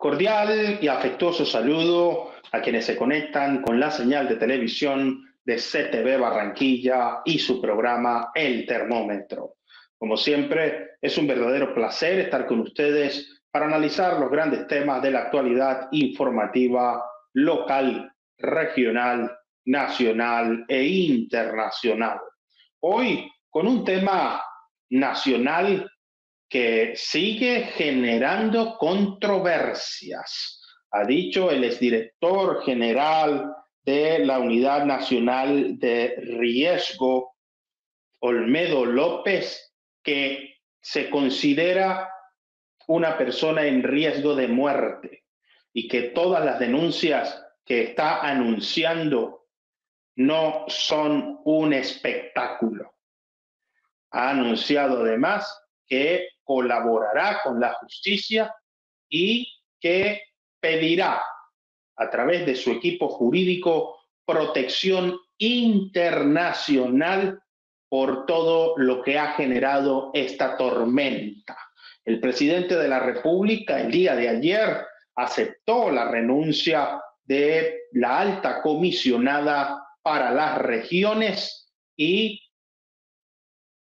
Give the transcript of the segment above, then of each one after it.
Cordial y afectuoso saludo a quienes se conectan con la señal de televisión de CTV Barranquilla y su programa El Termómetro. Como siempre, es un verdadero placer estar con ustedes para analizar los grandes temas de la actualidad informativa local, regional, nacional e internacional. Hoy con un tema nacional que sigue generando controversias. Ha dicho el exdirector general de la Unidad Nacional de Riesgo, Olmedo López, que se considera una persona en riesgo de muerte y que todas las denuncias que está anunciando no son un espectáculo. Ha anunciado además que colaborará con la justicia y que pedirá a través de su equipo jurídico protección internacional por todo lo que ha generado esta tormenta. El presidente de la República el día de ayer aceptó la renuncia de la alta comisionada para las regiones y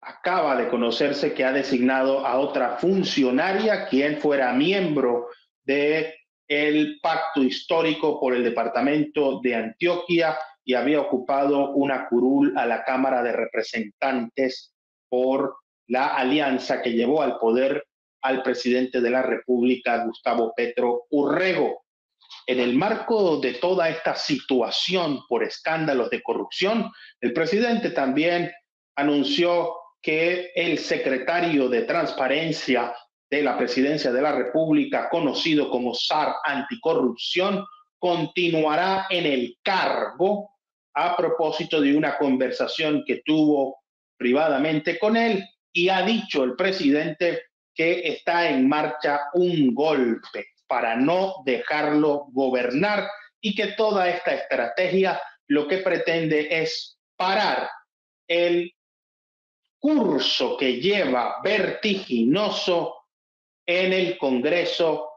acaba de conocerse que ha designado a otra funcionaria, quien fuera miembro del pacto histórico por el departamento de Antioquia y había ocupado una curul a la Cámara de Representantes por la alianza que llevó al poder al presidente de la República, Gustavo Petro Urrego. En el marco de toda esta situación por escándalos de corrupción, el presidente también anunció que el secretario de Transparencia de la Presidencia de la República, conocido como SAR Anticorrupción, continuará en el cargo a propósito de una conversación que tuvo privadamente con él, y ha dicho el presidente que está en marcha un golpe para no dejarlo gobernar y que toda esta estrategia lo que pretende es parar el curso que lleva vertiginoso en el Congreso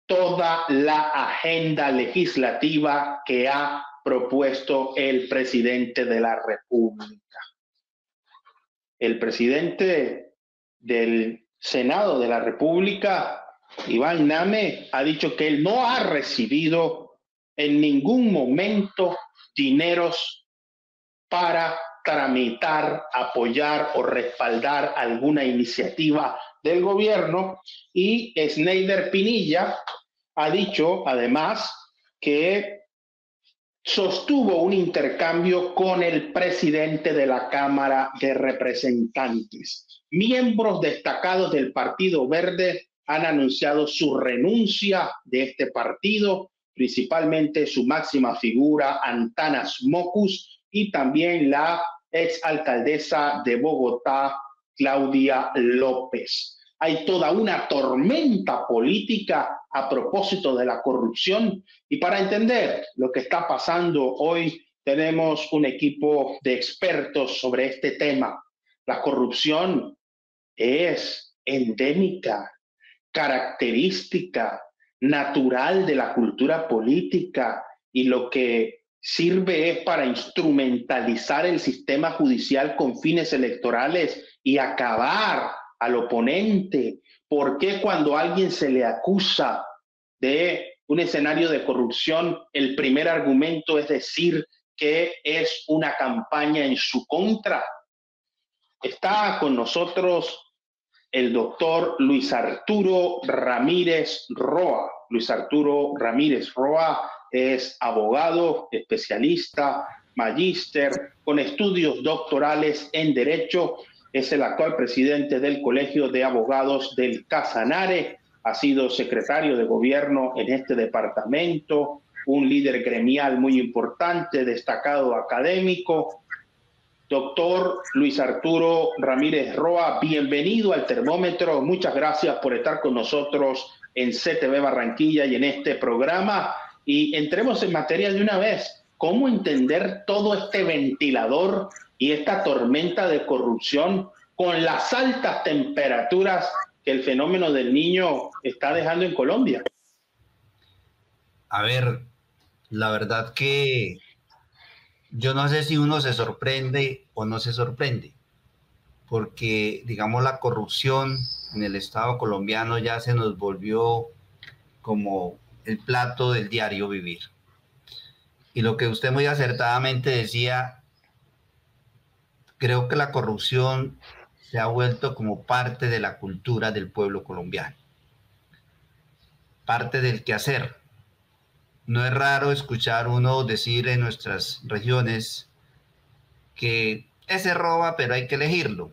toda la agenda legislativa que ha propuesto el presidente de la República. El presidente del Senado de la República, Iván Name, ha dicho que él no ha recibido en ningún momento dineros para tramitar, apoyar o respaldar alguna iniciativa del gobierno, y Sneider Pinilla ha dicho además que sostuvo un intercambio con el presidente de la Cámara de Representantes. Miembros destacados del Partido Verde han anunciado su renuncia de este partido, principalmente su máxima figura, Antanas Mockus, y también la exalcaldesa de Bogotá, Claudia López. Hay toda una tormenta política a propósito de la corrupción, y para entender lo que está pasando hoy tenemos un equipo de expertos sobre este tema. La corrupción es endémica, característica, natural de la cultura política, y lo que sirve es para instrumentalizar el sistema judicial con fines electorales y acabar al oponente. ¿Por qué cuando a alguien se le acusa de un escenario de corrupción, el primer argumento es decir que es una campaña en su contra? Está con nosotros el doctor Luis Arturo Ramírez Roa. Luis Arturo Ramírez Roa es abogado, especialista, magíster, con estudios doctorales en Derecho. Es el actual presidente del Colegio de Abogados del Casanare. Ha sido secretario de gobierno en este departamento, un líder gremial muy importante, destacado académico. Doctor Luis Arturo Ramírez Roa, bienvenido al Termómetro. Muchas gracias por estar con nosotros en CTV Barranquilla y en este programa. Y entremos en materia de una vez. ¿Cómo entender todo este ventilador y esta tormenta de corrupción con las altas temperaturas que el fenómeno del Niño está dejando en Colombia? A ver, la verdad que yo no sé si uno se sorprende o no se sorprende, porque digamos la corrupción en el Estado colombiano ya se nos volvió como el plato del diario vivir. Y lo que usted muy acertadamente decía, creo que la corrupción se ha vuelto como parte de la cultura del pueblo colombiano, parte del quehacer. No es raro escuchar uno decir en nuestras regiones que ese roba, pero hay que elegirlo.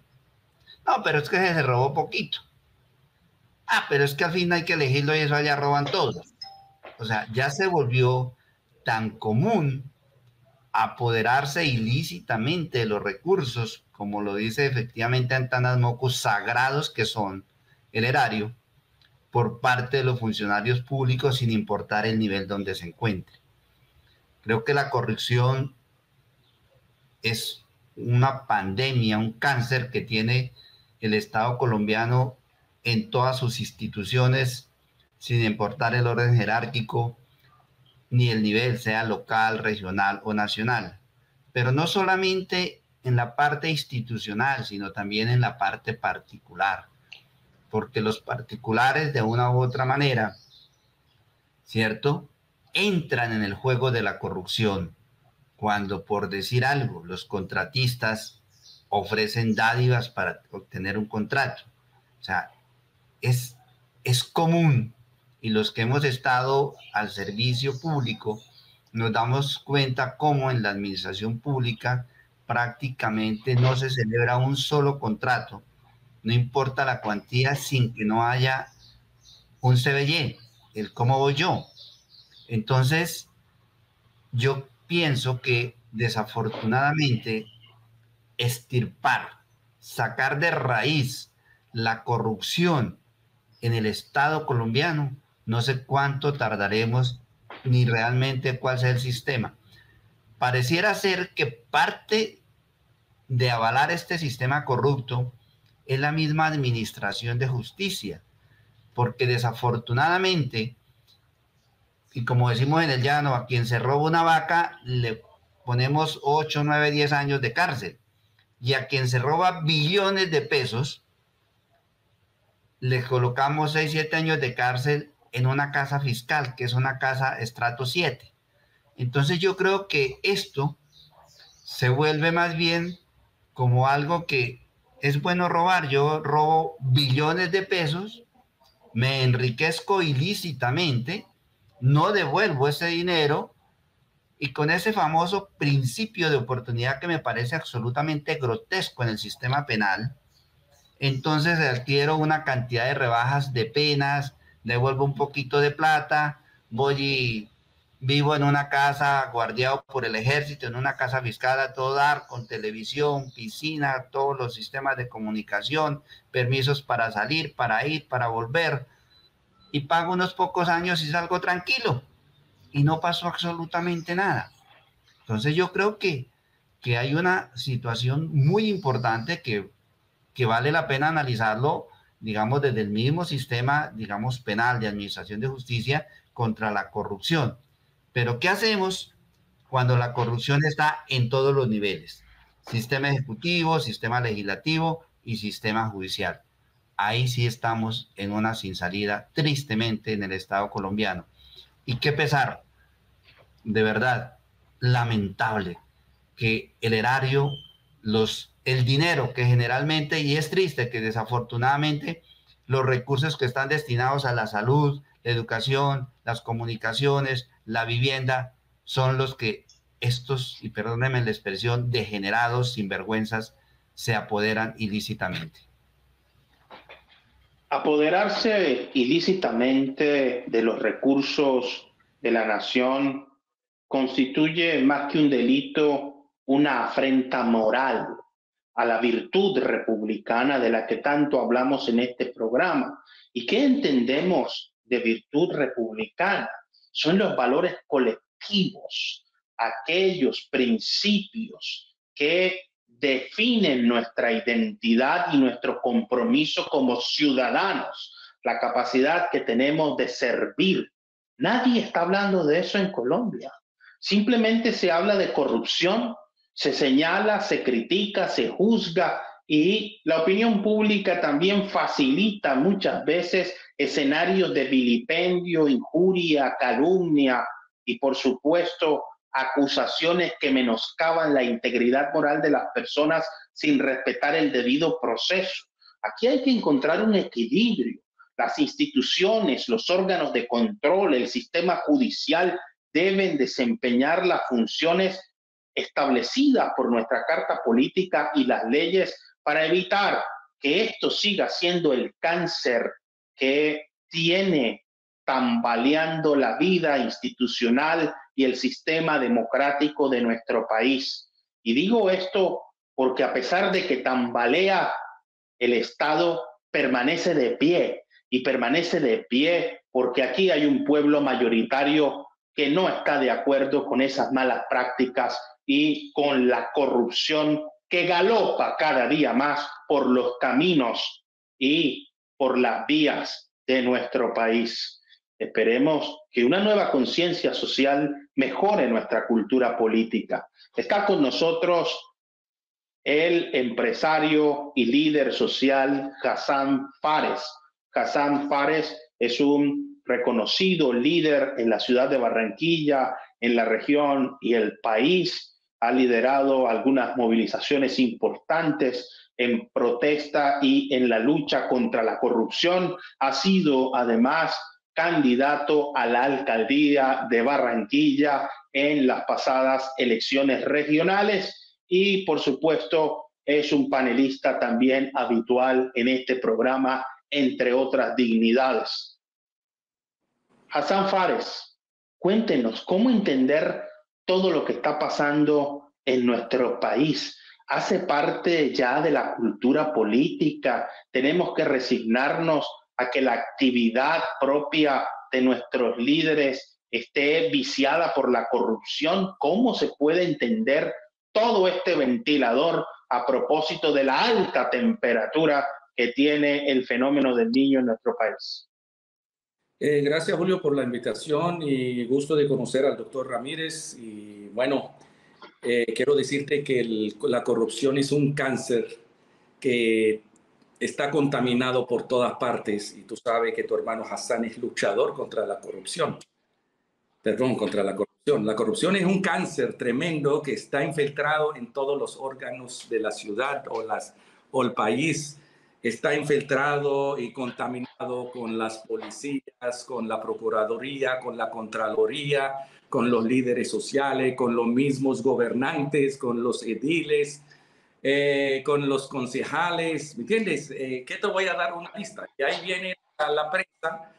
No, pero es que se robó poquito. Ah, pero es que al fin hay que elegirlo y eso allá roban todos. O sea, ya se volvió tan común apoderarse ilícitamente de los recursos, como lo dice efectivamente Antanas Mocos, sagrados que son el erario, por parte de los funcionarios públicos sin importar el nivel donde se encuentre. Creo que la corrupción es una pandemia, un cáncer que tiene el Estado colombiano en todas sus instituciones, sin importar el orden jerárquico ni el nivel, sea local, regional o nacional. Pero no solamente en la parte institucional, sino también en la parte particular, porque los particulares de una u otra manera, ¿cierto?, entran en el juego de la corrupción cuando, por decir algo, los contratistas ofrecen dádivas para obtener un contrato. O sea, es, es común, y los que hemos estado al servicio público nos damos cuenta cómo en la administración pública prácticamente no se celebra un solo contrato, no importa la cuantía, sin que no haya un CBY, el cómo voy yo. Entonces, yo pienso que desafortunadamente extirpar, sacar de raíz la corrupción en el Estado colombiano, no sé cuánto tardaremos ni realmente cuál sea el sistema. Pareciera ser que parte de avalar este sistema corrupto es la misma administración de justicia, porque desafortunadamente, y como decimos en el llano, a quien se roba una vaca le ponemos 8, 9, 10 años de cárcel, y a quien se roba billones de pesos le colocamos 6, 7 años de cárcel en una casa fiscal, que es una casa estrato 7. Entonces yo creo que esto se vuelve más bien como algo que es bueno robar. Yo robo billones de pesos, me enriquezco ilícitamente, no devuelvo ese dinero, y con ese famoso principio de oportunidad que me parece absolutamente grotesco en el sistema penal, entonces adquiero una cantidad de rebajas de penas, devuelvo un poquito de plata, voy y vivo en una casa guardiado por el ejército, en una casa fiscal a todo dar, con televisión, piscina, todos los sistemas de comunicación, permisos para salir, para ir, para volver, y pago unos pocos años y salgo tranquilo, y no pasó absolutamente nada. Entonces yo creo que hay una situación muy importante que vale la pena analizarlo, digamos, desde el mismo sistema, digamos, penal de administración de justicia contra la corrupción. Pero ¿qué hacemos cuando la corrupción está en todos los niveles? Sistema ejecutivo, sistema legislativo y sistema judicial. Ahí sí estamos en una sin salida, tristemente, en el Estado colombiano. Y qué pesar, de verdad, lamentable que el erario, el dinero que generalmente, y es triste que desafortunadamente los recursos que están destinados a la salud, la educación, las comunicaciones, la vivienda, son los que estos, y perdónenme la expresión, degenerados, sinvergüenzas, se apoderan ilícitamente. Apoderarse ilícitamente de los recursos de la nación constituye más que un delito, una afrenta moral a la virtud republicana de la que tanto hablamos en este programa. ¿Y qué entendemos de virtud republicana? Son los valores colectivos, aquellos principios que definen nuestra identidad y nuestro compromiso como ciudadanos, la capacidad que tenemos de servir, Nadie está hablando de eso en Colombia. Simplemente se habla de corrupción, se señala, se critica, se juzga y la opinión pública también facilita muchas veces escenarios de vilipendio, injuria, calumnia y por supuesto acusaciones que menoscaban la integridad moral de las personas sin respetar el debido proceso. Aquí hay que encontrar un equilibrio. Las instituciones, los órganos de control, el sistema judicial deben desempeñar las funciones establecidas por nuestra Carta Política y las leyes para evitar que esto siga siendo el cáncer que tiene tambaleando la vida institucional y el sistema democrático de nuestro país. Y digo esto porque a pesar de que tambalea, el Estado permanece de pie y permanece de pie porque aquí hay un pueblo mayoritario que no está de acuerdo con esas malas prácticas y con la corrupción que galopa cada día más por los caminos y por las vías de nuestro país. Esperemos que una nueva conciencia social mejore nuestra cultura política. Está con nosotros el empresario y líder social Hassan Fares. Hassan Fares es un reconocido líder en la ciudad de Barranquilla, en la región y el país. Ha liderado algunas movilizaciones importantes en protesta y en la lucha contra la corrupción. Ha sido además candidato a la alcaldía de Barranquilla en las pasadas elecciones regionales y, por supuesto, es un panelista también habitual en este programa, entre otras dignidades. Hassan Fares, cuéntenos cómo entender todo lo que está pasando en nuestro país. ¿Hace parte ya de la cultura política? ¿Tenemos que resignarnos a que la actividad propia de nuestros líderes esté viciada por la corrupción? ¿Cómo se puede entender todo este ventilador a propósito de la alta temperatura que tiene el fenómeno del Niño en nuestro país? Gracias, Julio, por la invitación y gusto de conocer al doctor Ramírez. Y bueno, quiero decirte que la corrupción es un cáncer que está contaminado por todas partes y tú sabes que tu hermano Hassan es luchador contra la corrupción. Perdón, contra la corrupción. La corrupción es un cáncer tremendo que está infiltrado en todos los órganos de la ciudad o el país. Está infiltrado y contaminado con las policías, con la procuraduría, con la contraloría, con los líderes sociales, con los mismos gobernantes, con los ediles, con los concejales. ¿Me entiendes? ¿Qué te voy a dar una lista? Y ahí viene la prensa.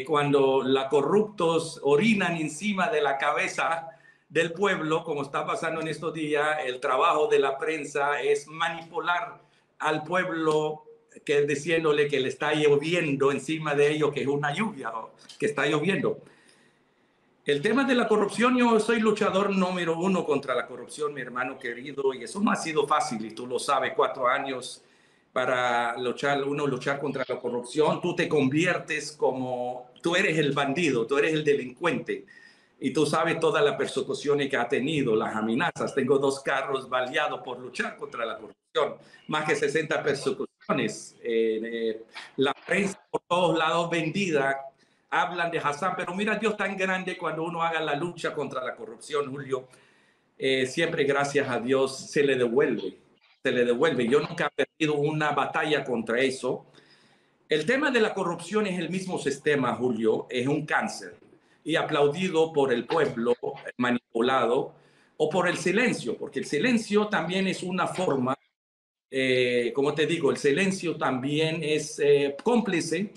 Cuando los corruptos orinan encima de la cabeza del pueblo, como está pasando en estos días, el trabajo de la prensa es manipular al pueblo, que es diciéndole que le está lloviendo encima de ellos, que es una lluvia, que está lloviendo. El tema de la corrupción, yo soy luchador número 1 contra la corrupción, mi hermano querido, y eso no ha sido fácil, y tú lo sabes, 4 años para luchar contra la corrupción. Tú te conviertes como, tú eres el bandido, tú eres el delincuente, y tú sabes todas las persecuciones que ha tenido, las amenazas. Tengo 2 carros baleados por luchar contra la corrupción, más que 60 persecuciones. La prensa por todos lados vendida, hablan de Hassan, pero mira, Dios tan grande cuando uno haga la lucha contra la corrupción, Julio, siempre gracias a Dios se le devuelve. Yo nunca he perdido una batalla contra eso. El tema de la corrupción es el mismo sistema, Julio, es un cáncer y aplaudido por el pueblo, manipulado, o por el silencio, porque el silencio también es una forma, como te digo, el silencio también es cómplice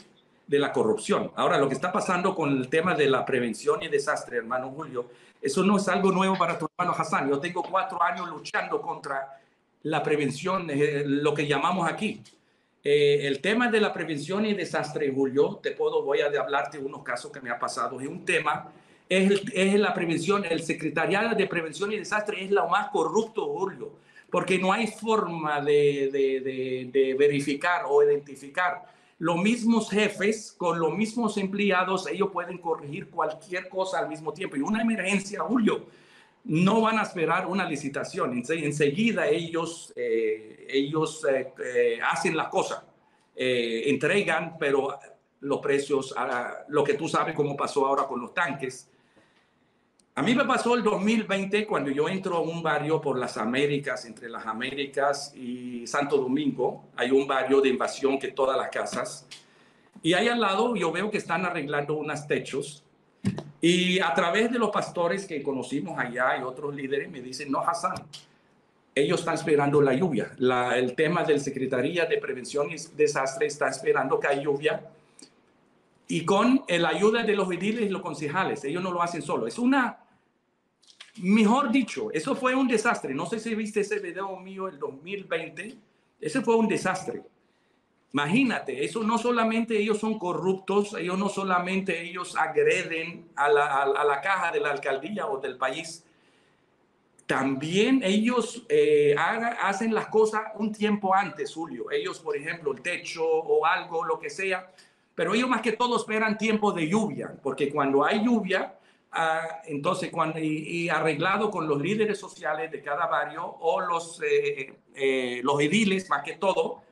de la corrupción. Ahora, lo que está pasando con el tema de la prevención y desastre, hermano Julio, eso no es algo nuevo para tu hermano Hassan. Yo tengo 4 años luchando contra la prevención, lo que llamamos aquí. El tema de la prevención y desastre, Julio, voy a hablarte de unos casos que me ha pasado. Es un tema, es la prevención, el secretariado de prevención y desastre es lo más corrupto, Julio, porque no hay forma de verificar o identificar los mismos jefes con los mismos empleados, ellos pueden corregir cualquier cosa al mismo tiempo. Y una emergencia, Julio, no van a esperar una licitación. Enseguida ellos hacen la cosa, entregan, pero los precios, lo que tú sabes cómo pasó ahora con los tanques. A mí me pasó el 2020 cuando yo entro a un barrio por las Américas, entre las Américas y Santo Domingo. Hay un barrio de invasión que todas las casas. Y ahí al lado yo veo que están arreglando unos techos. Y a través de los pastores que conocimos allá y otros líderes me dicen, no, Hassan, ellos están esperando la lluvia. El tema del Secretaría de Prevención y Desastre está esperando que haya lluvia. Y con la ayuda de los ediles y los concejales, ellos no lo hacen solo. Mejor dicho, eso fue un desastre. No sé si viste ese video mío el 2020. Ese fue un desastre. Imagínate, eso no solamente ellos son corruptos, ellos no solamente ellos agreden a la caja de la alcaldía o del país, también ellos hacen las cosas un tiempo antes, Julio. Ellos, por ejemplo, el techo o algo, lo que sea, pero ellos más que todo esperan tiempo de lluvia, porque cuando hay lluvia, entonces y arreglado con los líderes sociales de cada barrio o los ediles más que todo,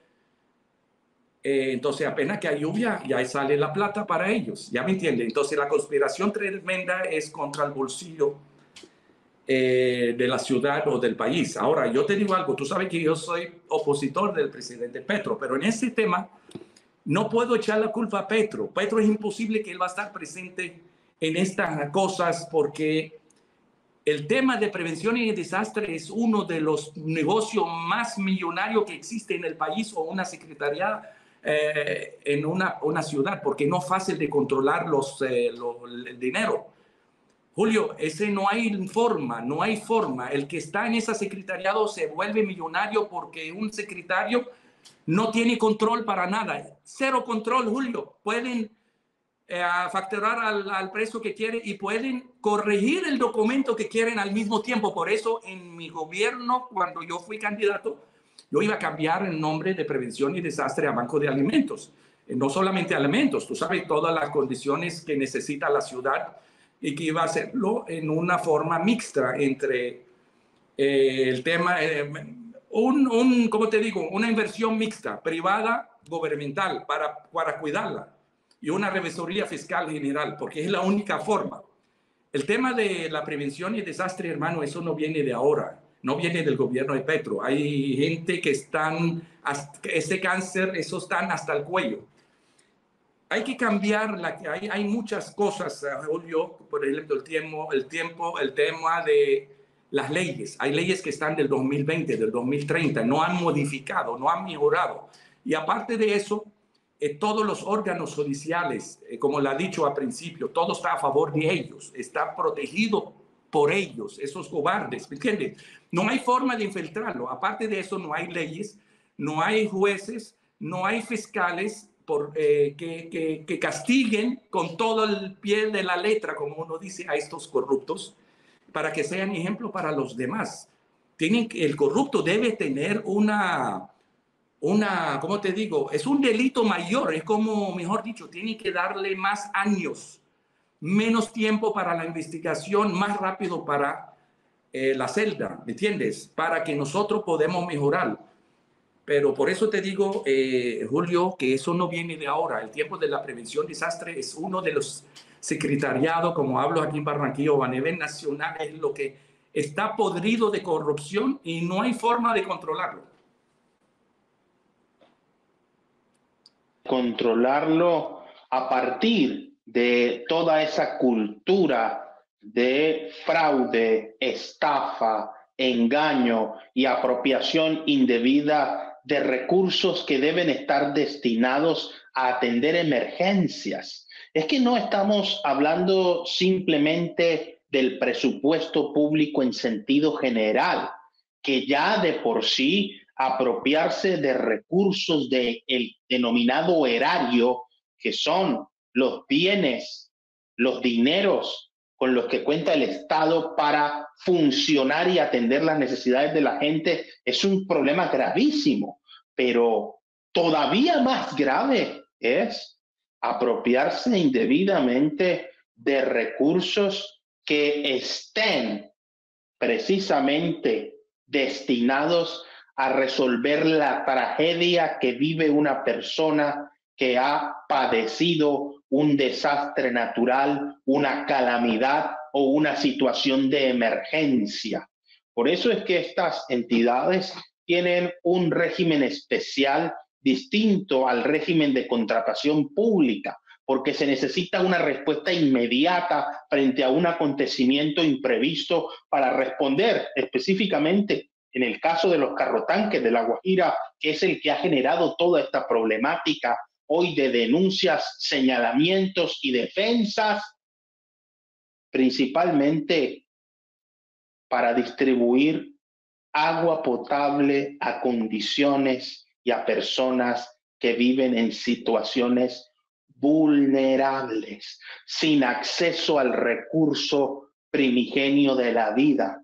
entonces apenas que hay lluvia ya sale la plata para ellos, ¿ya me entienden? Entonces la conspiración tremenda es contra el bolsillo de la ciudad o del país. Ahora, yo te digo algo, tú sabes que yo soy opositor del presidente Petro, pero en ese tema no puedo echar la culpa a Petro. Petro es imposible que él va a estar presente en estas cosas porque el tema de prevención y desastre es uno de los negocios más millonarios que existe en el país o una secretaría en una ciudad, porque no es fácil de controlar el dinero. Julio, no hay forma. El que está en ese secretariado se vuelve millonario porque un secretario no tiene control para nada. Cero control, Julio. Pueden facturar al precio que quieren y pueden corregir el documento que quieren al mismo tiempo. Por eso en mi gobierno, cuando yo fui candidato, yo iba a cambiar el nombre de Prevención y Desastre a Banco de Alimentos. No solamente alimentos, tú sabes todas las condiciones que necesita la ciudad y que iba a hacerlo en una forma mixta entre el tema, ¿cómo te digo? Una inversión mixta, privada, gubernamental, para cuidarla, y una revisoría fiscal general, porque es la única forma. El tema de la prevención y desastre, hermano, eso no viene de ahora, no viene del gobierno de Petro. Hay gente que ese cáncer, eso están hasta el cuello. Hay que cambiar, hay muchas cosas, Julio, por ejemplo, el tema de las leyes. Hay leyes que están del 2020, del 2030, no han modificado, no han mejorado. Y aparte de eso, todos los órganos judiciales, como lo ha dicho al principio, todo está a favor de ellos, está protegido por ellos, esos cobardes, ¿me entiendes? No hay forma de infiltrarlo. Aparte de eso, no hay leyes, no hay jueces, no hay fiscales que castiguen con todo el pie de la letra, como uno dice, a estos corruptos, para que sean ejemplo para los demás. El corrupto debe tener ¿cómo te digo? Es un delito mayor, es como, mejor dicho, tiene que darle más años, menos tiempo para la investigación, más rápido para la celda, ¿me entiendes? Para que nosotros podamos mejorar. Pero por eso te digo, Julio, que eso no viene de ahora. El tiempo de la prevención desastre es uno de los secretariados, como hablo aquí en Barranquilla o a nivel nacional, es lo que está podrido de corrupción y no hay forma de controlarlo. Controlarlo a partir de toda esa cultura de fraude, estafa, engaño y apropiación indebida de recursos que deben estar destinados a atender emergencias. Es que no estamos hablando simplemente del presupuesto público en sentido general, que ya de por sí apropiarse de recursos del denominado erario, que son los bienes, los dineros con los que cuenta el Estado para funcionar y atender las necesidades de la gente, es un problema gravísimo. Pero todavía más grave es apropiarse indebidamente de recursos que estén precisamente destinados a resolver la tragedia que vive una persona que ha padecido un desastre natural, una calamidad o una situación de emergencia. Por eso es que estas entidades tienen un régimen especial distinto al régimen de contratación pública, porque se necesita una respuesta inmediata frente a un acontecimiento imprevisto para responder específicamente en el caso de los carrotanques de La Guajira, que es el que ha generado toda esta problemática hoy de denuncias, señalamientos y defensas, principalmente para distribuir agua potable a condiciones y a personas que viven en situaciones vulnerables, sin acceso al recurso primigenio de la vida.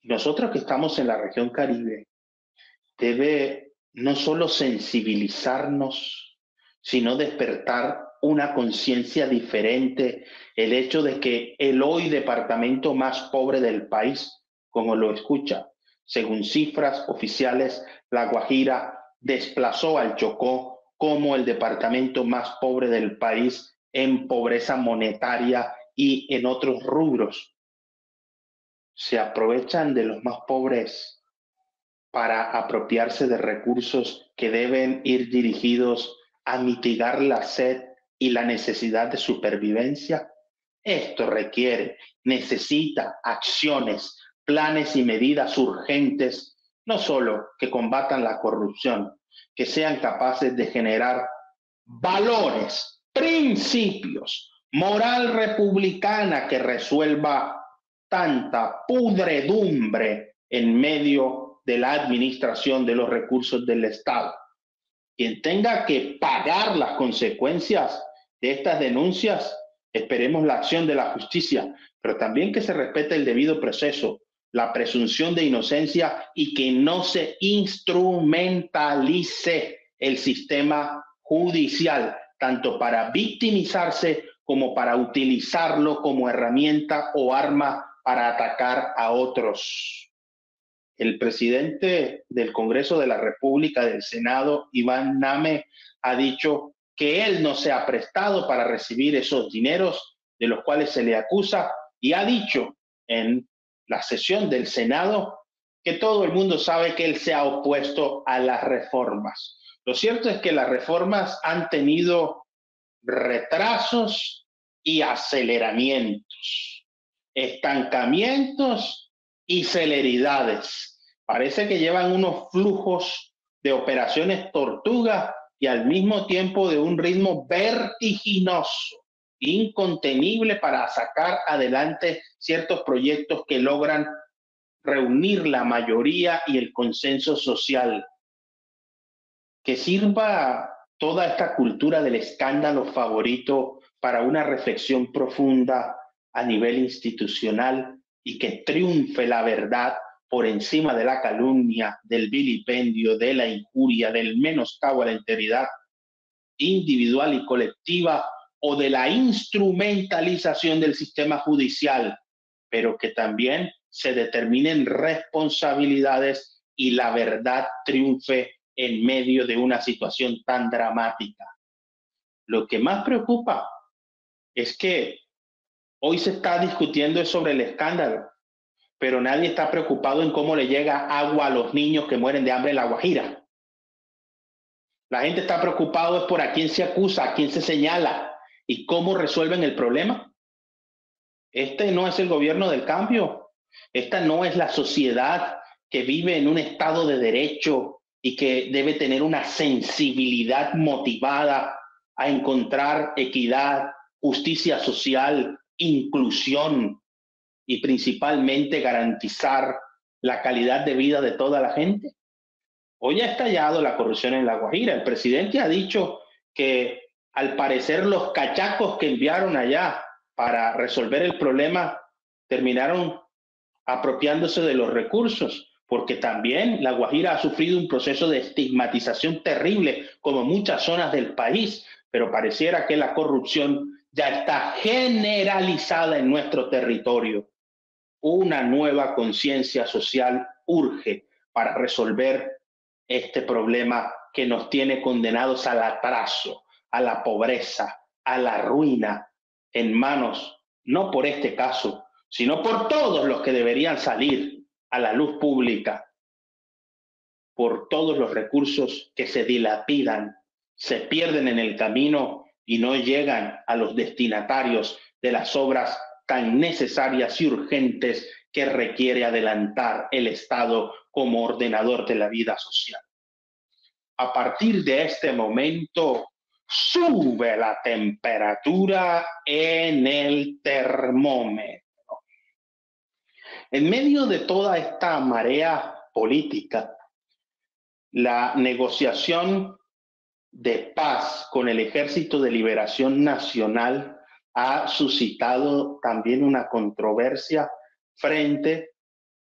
Nosotros que estamos en la región Caribe, debe no solo sensibilizarnos, sino despertar una conciencia diferente, el hecho de que el hoy departamento más pobre del país, como lo escucha, según cifras oficiales, La Guajira desplazó al Chocó como el departamento más pobre del país en pobreza monetaria y en otros rubros. Se aprovechan de los más pobres para apropiarse de recursos que deben ir dirigidos a mitigar la sed y la necesidad de supervivencia. Esto necesita acciones, planes y medidas urgentes, no solo que combatan la corrupción, que sean capaces de generar valores, principios, moral republicana que resuelva tanta pudredumbre en medio de la administración de los recursos del Estado. Quien tenga que pagar las consecuencias de estas denuncias, esperemos la acción de la justicia, pero también que se respete el debido proceso, la presunción de inocencia y que no se instrumentalice el sistema judicial, tanto para victimizarse como para utilizarlo como herramienta o arma para atacar a otros. El presidente del Congreso de la República, del Senado, Iván Name, ha dicho que él no se ha prestado para recibir esos dineros de los cuales se le acusa y ha dicho en la sesión del Senado que todo el mundo sabe que él se ha opuesto a las reformas. Lo cierto es que las reformas han tenido retrasos y aceleramientos, estancamientos y celeridades. Parece que llevan unos flujos de operaciones tortuga y al mismo tiempo de un ritmo vertiginoso, incontenible para sacar adelante ciertos proyectos que logran reunir la mayoría y el consenso social. Que sirva toda esta cultura del escándalo favorito para una reflexión profunda a nivel institucional y que triunfe la verdad por encima de la calumnia, del vilipendio, de la injuria, del menoscabo a la integridad individual y colectiva o de la instrumentalización del sistema judicial, pero que también se determinen responsabilidades y la verdad triunfe en medio de una situación tan dramática. Lo que más preocupa es que hoy se está discutiendo sobre el escándalo, pero nadie está preocupado en cómo le llega agua a los niños que mueren de hambre en La Guajira. La gente está preocupada por a quién se acusa, a quién se señala y cómo resuelven el problema. Este no es el gobierno del cambio. Esta no es la sociedad que vive en un estado de derecho y que debe tener una sensibilidad motivada a encontrar equidad, justicia social, inclusión y principalmente garantizar la calidad de vida de toda la gente. Hoy ha estallado la corrupción en La Guajira. El presidente ha dicho que al parecer los cachacos que enviaron allá para resolver el problema terminaron apropiándose de los recursos. porque también La Guajira ha sufrido un proceso de estigmatización terrible, como muchas zonas del país, pero pareciera que la corrupción ya está generalizada en nuestro territorio. Una nueva conciencia social urge para resolver este problema que nos tiene condenados al atraso, a la pobreza, a la ruina, en manos, no por este caso, sino por todos los que deberían salir a la luz pública, por todos los recursos que se dilapidan, se pierden en el camino y no llegan a los destinatarios de las obras tan necesarias y urgentes que requiere adelantar el Estado como ordenador de la vida social. A partir de este momento, sube la temperatura en el termómetro. En medio de toda esta marea política, la negociación de paz con el Ejército de Liberación Nacional ha suscitado también una controversia frente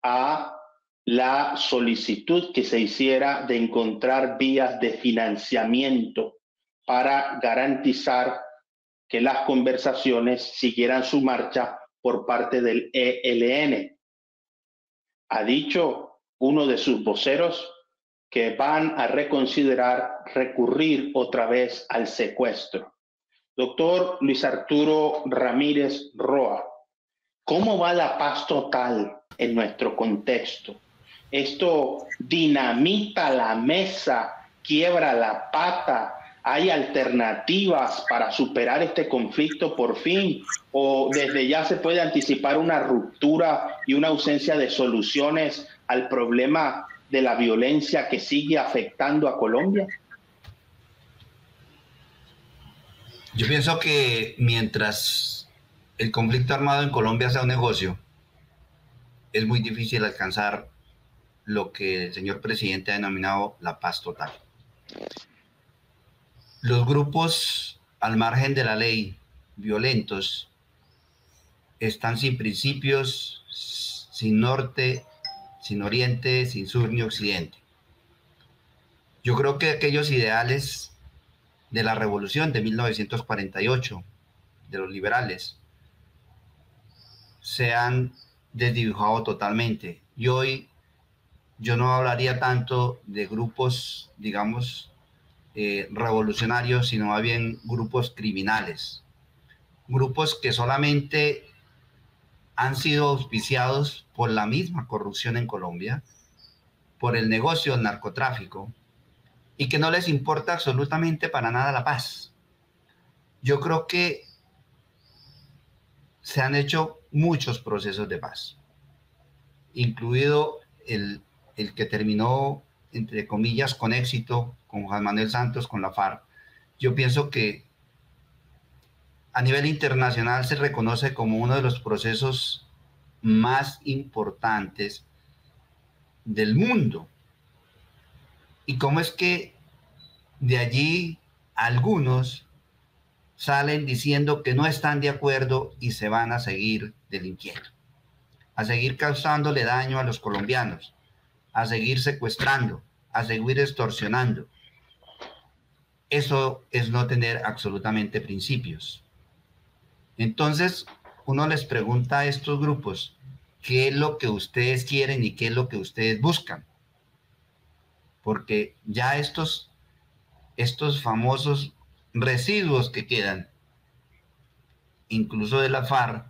a la solicitud que se hiciera de encontrar vías de financiamiento para garantizar que las conversaciones siguieran su marcha por parte del ELN. Ha dicho uno de sus voceros que van a reconsiderar recurrir otra vez al secuestro. Doctor Luis Arturo Ramírez Roa, ¿cómo va la paz total en nuestro contexto? ¿Esto dinamita la mesa, quiebra la pata? ¿Hay alternativas para superar este conflicto por fin? ¿O desde ya se puede anticipar una ruptura y una ausencia de soluciones al problema de la violencia que sigue afectando a Colombia? Yo pienso que mientras el conflicto armado en Colombia sea un negocio, es muy difícil alcanzar lo que el señor presidente ha denominado la paz total. Los grupos al margen de la ley, violentos, están sin principios, sin norte, sin oriente, sin sur ni occidente. Yo creo que aquellos ideales de la revolución de 1948, de los liberales, se han desdibujado totalmente. Y hoy yo no hablaría tanto de grupos, digamos, revolucionarios, sino más bien grupos criminales. Grupos que solamente han sido auspiciados por la misma corrupción en Colombia, por el negocio del narcotráfico, y que no les importa absolutamente para nada la paz. Yo creo que se han hecho muchos procesos de paz, incluido el que terminó, entre comillas, con éxito, con Juan Manuel Santos, con la FARC. Yo pienso que a nivel internacional se reconoce como uno de los procesos más importantes del mundo. ¿Y cómo es que de allí algunos salen diciendo que no están de acuerdo y se van a seguir delinquiendo, a seguir causándole daño a los colombianos, a seguir secuestrando, a seguir extorsionando? Eso es no tener absolutamente principios. Entonces, uno les pregunta a estos grupos, ¿qué es lo que ustedes quieren y qué es lo que ustedes buscan? Porque ya estos famosos residuos que quedan, incluso de la FARC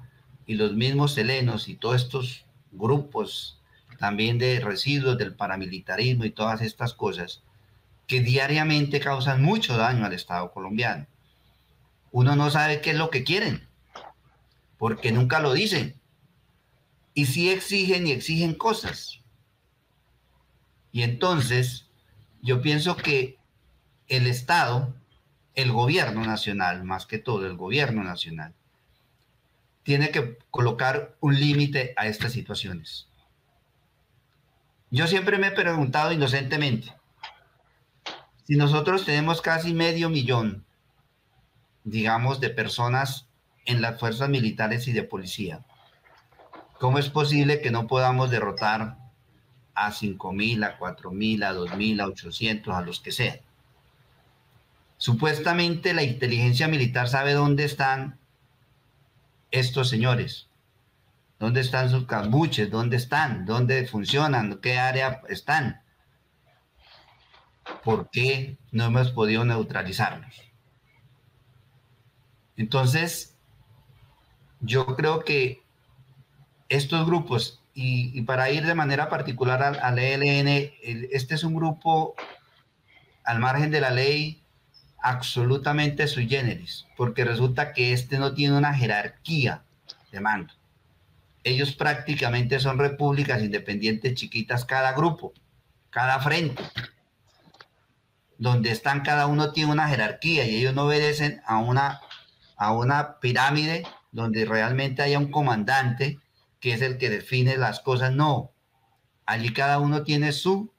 y los mismos helenos y todos estos grupos también de residuos del paramilitarismo y todas estas cosas que diariamente causan mucho daño al Estado colombiano. Uno no sabe qué es lo que quieren, porque nunca lo dicen. Y sí exigen y exigen cosas. Y entonces yo pienso que el Estado, el gobierno nacional, más que todo el gobierno nacional, tiene que colocar un límite a estas situaciones. Yo siempre me he preguntado inocentemente, si nosotros tenemos casi 500,000, digamos, de personas en las fuerzas militares y de policía, ¿cómo es posible que no podamos derrotar a 5.000, a 4.000, a 2.000, a 800, a los que sean. Supuestamente la inteligencia militar sabe dónde están estos señores, dónde están sus cambuches, dónde funcionan, qué área están. ¿Por qué no hemos podido neutralizarlos? Entonces, yo creo que estos grupos, y para ir de manera particular al ELN, este es un grupo al margen de la ley absolutamente sui generis, porque resulta que este no tiene una jerarquía de mando. Ellos prácticamente son repúblicas independientes chiquitas, cada grupo, cada frente, donde están cada uno tiene una jerarquía y ellos no obedecen a una pirámide donde realmente haya un comandante que es el que define las cosas. No, allí cada uno tiene su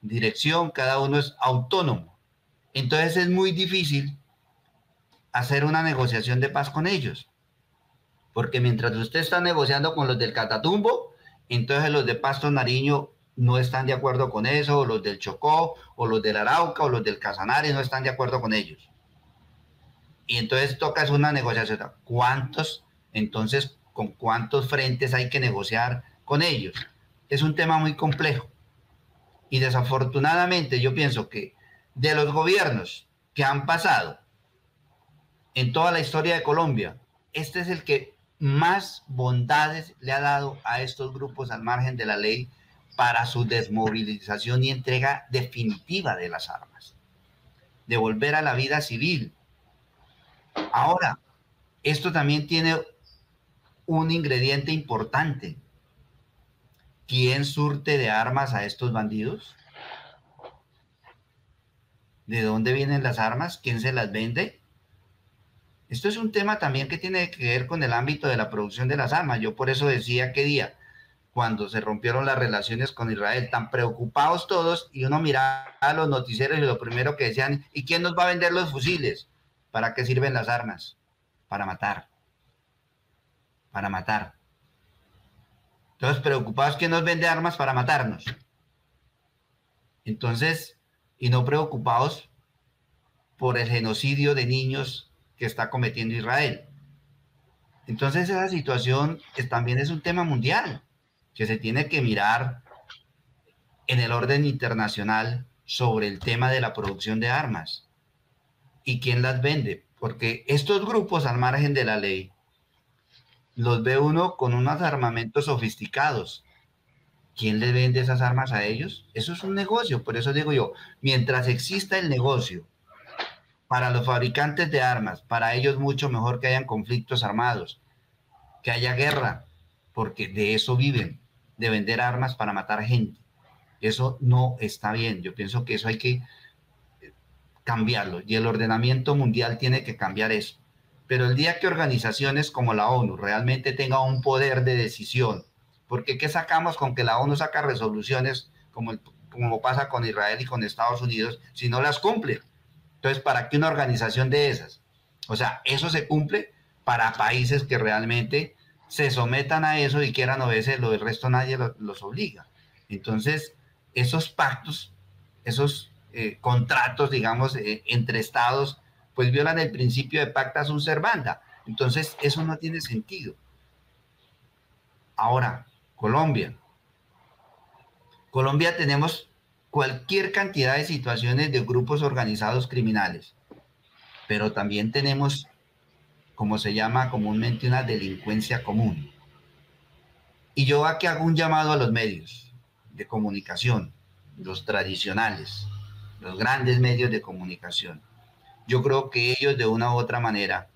dirección, cada uno es autónomo. Entonces es muy difícil hacer una negociación de paz con ellos, porque mientras usted está negociando con los del Catatumbo, entonces los de Pasto Nariño no están de acuerdo con eso, o los del Chocó, o los del Arauca, o los del Casanare no están de acuerdo con ellos. Y entonces toca una negociación. Entonces, con cuántos frentes hay que negociar con ellos? Es un tema muy complejo. Y desafortunadamente yo pienso que de los gobiernos que han pasado en toda la historia de Colombia, este es el que más bondades le ha dado a estos grupos al margen de la ley para su desmovilización y entrega definitiva de las armas, de volver a la vida civil. Ahora, esto también tiene un ingrediente importante. ¿Quién surte de armas a estos bandidos? ¿De dónde vienen las armas? ¿Quién se las vende? Esto es un tema también que tiene que ver con el ámbito de la producción de las armas. Yo por eso decía que día, cuando se rompieron las relaciones con Israel, tan preocupados todos, y uno miraba a los noticieros y lo primero que decían, ¿y quién nos va a vender los fusiles? ¿Para qué sirven las armas? Para matar. Para matar. Entonces, preocupados, ¿quién nos vende armas para matarnos? Entonces, y no preocupados por el genocidio de niños que está cometiendo Israel. Entonces esa situación también es un tema mundial que se tiene que mirar en el orden internacional sobre el tema de la producción de armas y quién las vende, porque estos grupos al margen de la ley los ve uno con unos armamentos sofisticados. ¿Quién les vende esas armas a ellos? Eso es un negocio, por eso digo yo, mientras exista el negocio para los fabricantes de armas, para ellos mucho mejor que hayan conflictos armados, que haya guerra, porque de eso viven, de vender armas para matar gente. Eso no está bien. Yo pienso que eso hay que cambiarlo y el ordenamiento mundial tiene que cambiar eso. Pero el día que organizaciones como la ONU realmente tengan un poder de decisión, porque ¿qué sacamos con que la ONU saca resoluciones como pasa con Israel y con Estados Unidos si no las cumple? Entonces, ¿para qué una organización de esas? O sea, eso se cumple para países que realmente se sometan a eso y quieran obedecerlo, el resto nadie los obliga. Entonces, esos pactos, esos contratos, digamos, entre estados, pues violan el principio de pacta sunt servanda. Entonces, eso no tiene sentido. Ahora, Colombia tenemos cualquier cantidad de situaciones de grupos organizados criminales, pero también tenemos, como se llama comúnmente, una delincuencia común. Y yo aquí hago un llamado a los medios de comunicación, los tradicionales, los grandes medios de comunicación. Yo creo que ellos de una u otra manera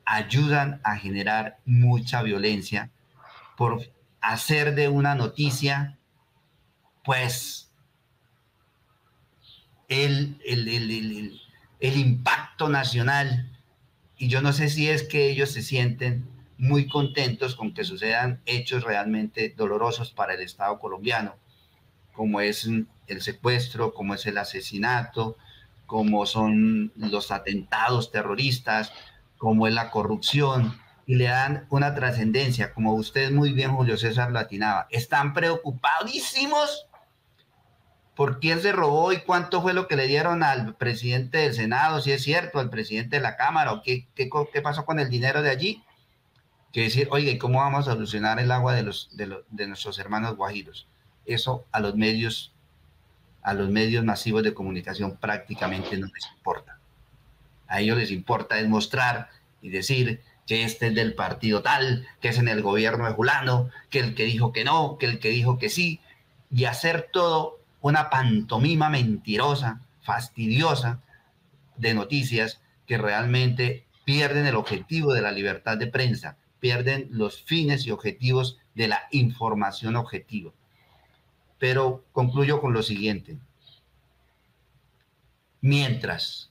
ayudan a generar mucha violencia por hacer de una noticia, pues, el impacto nacional. Y yo no sé si es que ellos se sienten muy contentos con que sucedan hechos realmente dolorosos para el Estado colombiano, como es el secuestro, como es el asesinato, como son los atentados terroristas, como es la corrupción. y le dan una trascendencia, como usted muy bien, Julio César, lo atinaba. Están preocupadísimos por quién se robó y cuánto fue lo que le dieron al presidente del Senado, si es cierto, al presidente de la Cámara, o qué pasó con el dinero de allí. Que decir, oye, ¿cómo vamos a solucionar el agua de nuestros hermanos guajiros? Eso a los medios masivos de comunicación prácticamente no les importa. A ellos les importa es mostrar y decir que este es del partido tal, que es en el gobierno de fulano, que el que dijo que no, que el que dijo que sí, y hacer todo una pantomima mentirosa, fastidiosa de noticias que realmente pierden el objetivo de la libertad de prensa, pierden los fines y objetivos de la información objetiva. Pero concluyo con lo siguiente. Mientras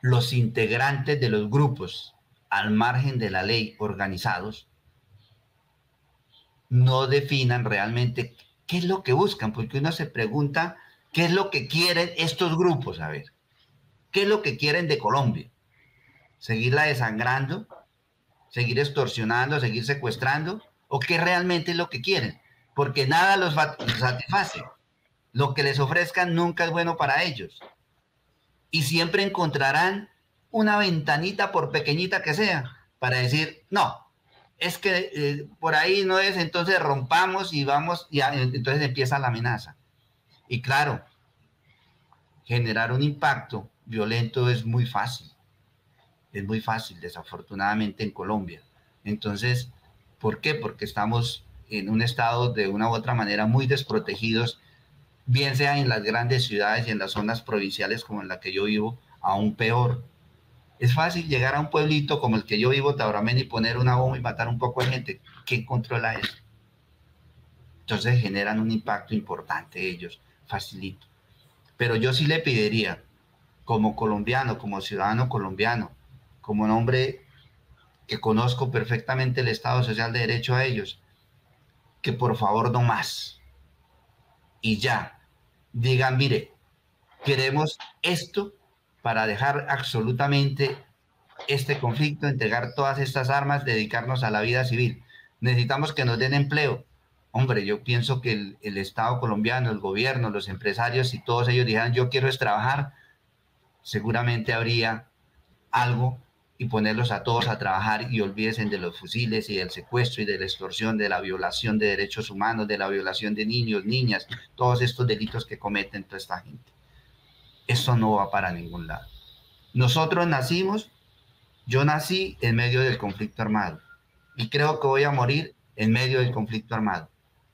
los integrantes de los grupos al margen de la ley organizados no definan realmente qué es lo que buscan, porque uno se pregunta qué es lo que quieren estos grupos, a ver, qué es lo que quieren de Colombia, seguirla desangrando, seguir extorsionando, seguir secuestrando, o qué realmente es lo que quieren, porque nada los satisface, lo que les ofrezcan nunca es bueno para ellos, y siempre encontrarán una ventanita, por pequeñita que sea, para decir, no, es que por ahí no es, entonces rompamos y vamos, y entonces empieza la amenaza. Y claro, generar un impacto violento es muy fácil, desafortunadamente en Colombia. Entonces, ¿por qué? Porque estamos en un estado de una u otra manera muy desprotegidos, bien sea en las grandes ciudades y en las zonas provinciales como en la que yo vivo, aún peor. Es fácil llegar a un pueblito como el que yo vivo, Tauramén, y poner una bomba y matar un poco de gente. ¿Quién controla eso? Entonces generan un impacto importante ellos, facilito. Pero yo sí le pediría, como colombiano, como ciudadano colombiano, como un hombre que conozco perfectamente el Estado Social de Derecho a ellos, que por favor no más. Y ya, digan, mire, queremos esto para dejar absolutamente este conflicto, entregar todas estas armas, dedicarnos a la vida civil. Necesitamos que nos den empleo. Hombre, yo pienso que el Estado colombiano, el gobierno, los empresarios, si todos ellos dijeran yo quiero es trabajar, seguramente habría algo y ponerlos a todos a trabajar y olvídense de los fusiles y del secuestro y de la extorsión, de la violación de derechos humanos, de la violación de niños, niñas, todos estos delitos que cometen toda esta gente. Eso no va para ningún lado. Nosotros nacimos, yo nací en medio del conflicto armado y creo que voy a morir en medio del conflicto armado.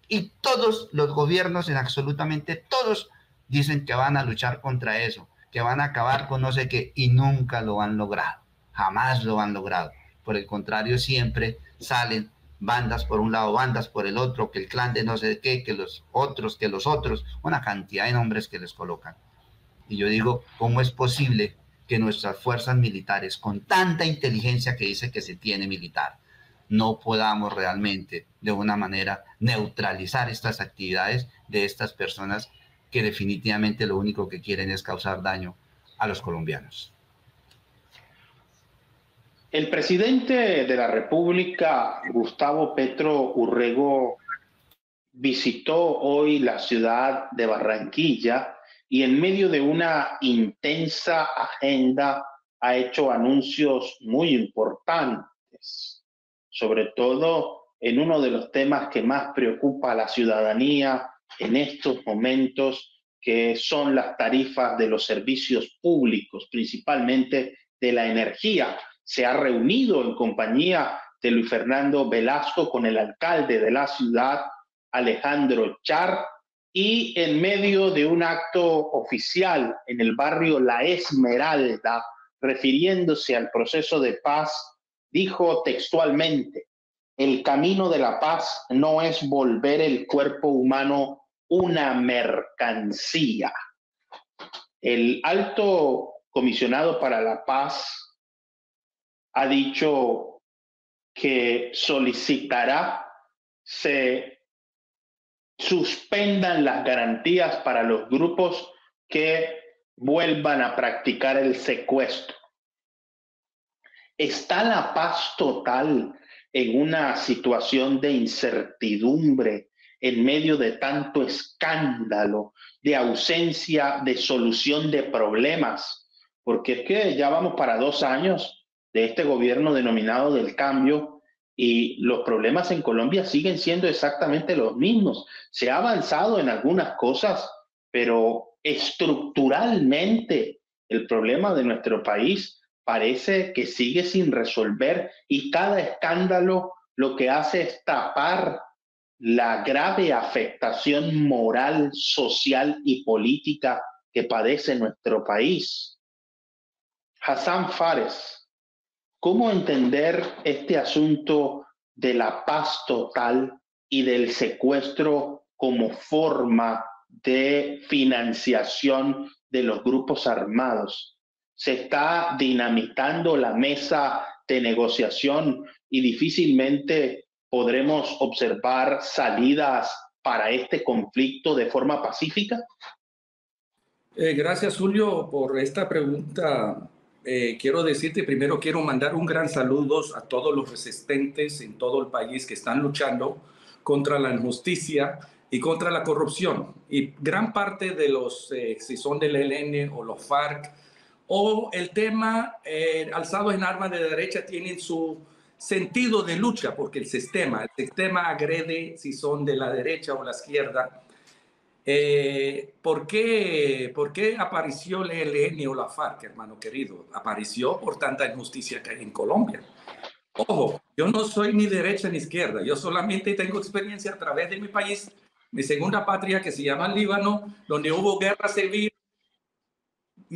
Y todos los gobiernos, en absolutamente todos, dicen que van a luchar contra eso, que van a acabar con no sé qué, y nunca lo han logrado, jamás lo han logrado. Por el contrario, siempre salen bandas por un lado, bandas por el otro, que el clan de no sé qué, que los otros, una cantidad de nombres que les colocan. Y yo digo, ¿cómo es posible que nuestras fuerzas militares, con tanta inteligencia que dice que se tiene militar, no podamos realmente de una manera neutralizar estas actividades de estas personas que definitivamente lo único que quieren es causar daño a los colombianos? El presidente de la República, Gustavo Petro Urrego, visitó hoy la ciudad de Barranquilla y en medio de una intensa agenda ha hecho anuncios muy importantes, sobre todo en uno de los temas que más preocupa a la ciudadanía en estos momentos, que son las tarifas de los servicios públicos, principalmente de la energía. Se ha reunido en compañía de Luis Fernando Velasco con el alcalde de la ciudad, Alejandro Char, y en medio de un acto oficial en el barrio La Esmeralda, refiriéndose al proceso de paz, dijo textualmente: el camino de la paz no es volver el cuerpo humano una mercancía. El alto comisionado para la paz ha dicho que solicitará se suspendan las garantías para los grupos que vuelvan a practicar el secuestro. ¿Está la paz total en una situación de incertidumbre en medio de tanto escándalo, de ausencia de solución de problemas? Porque es que ya vamos para 2 años de este gobierno denominado del cambio y los problemas en Colombia siguen siendo exactamente los mismos. Se ha avanzado en algunas cosas, pero estructuralmente el problema de nuestro país parece que sigue sin resolver y cada escándalo lo que hace es tapar la grave afectación moral, social y política que padece nuestro país. Hassan Fares, ¿cómo entender este asunto de la paz total y del secuestro como forma de financiación de los grupos armados? Se está dinamitando la mesa de negociación y difícilmente podremos observar salidas para este conflicto de forma pacífica. Gracias, Julio, por esta pregunta. Quiero decirte, primero quiero mandar un gran saludo a todos los resistentes en todo el país que están luchando contra la injusticia y contra la corrupción. Y gran parte de los, si son del ELN o los FARC, o el tema alzados en armas de derecha, tienen su sentido de lucha, porque el sistema agrede si son de la derecha o la izquierda. ¿Por qué apareció el ELN o la FARC, hermano querido? Apareció por tanta injusticia que hay en Colombia. Ojo, yo no soy ni derecha ni izquierda, yo solamente tengo experiencia a través de mi país, mi segunda patria que se llama Líbano, donde hubo guerra civil,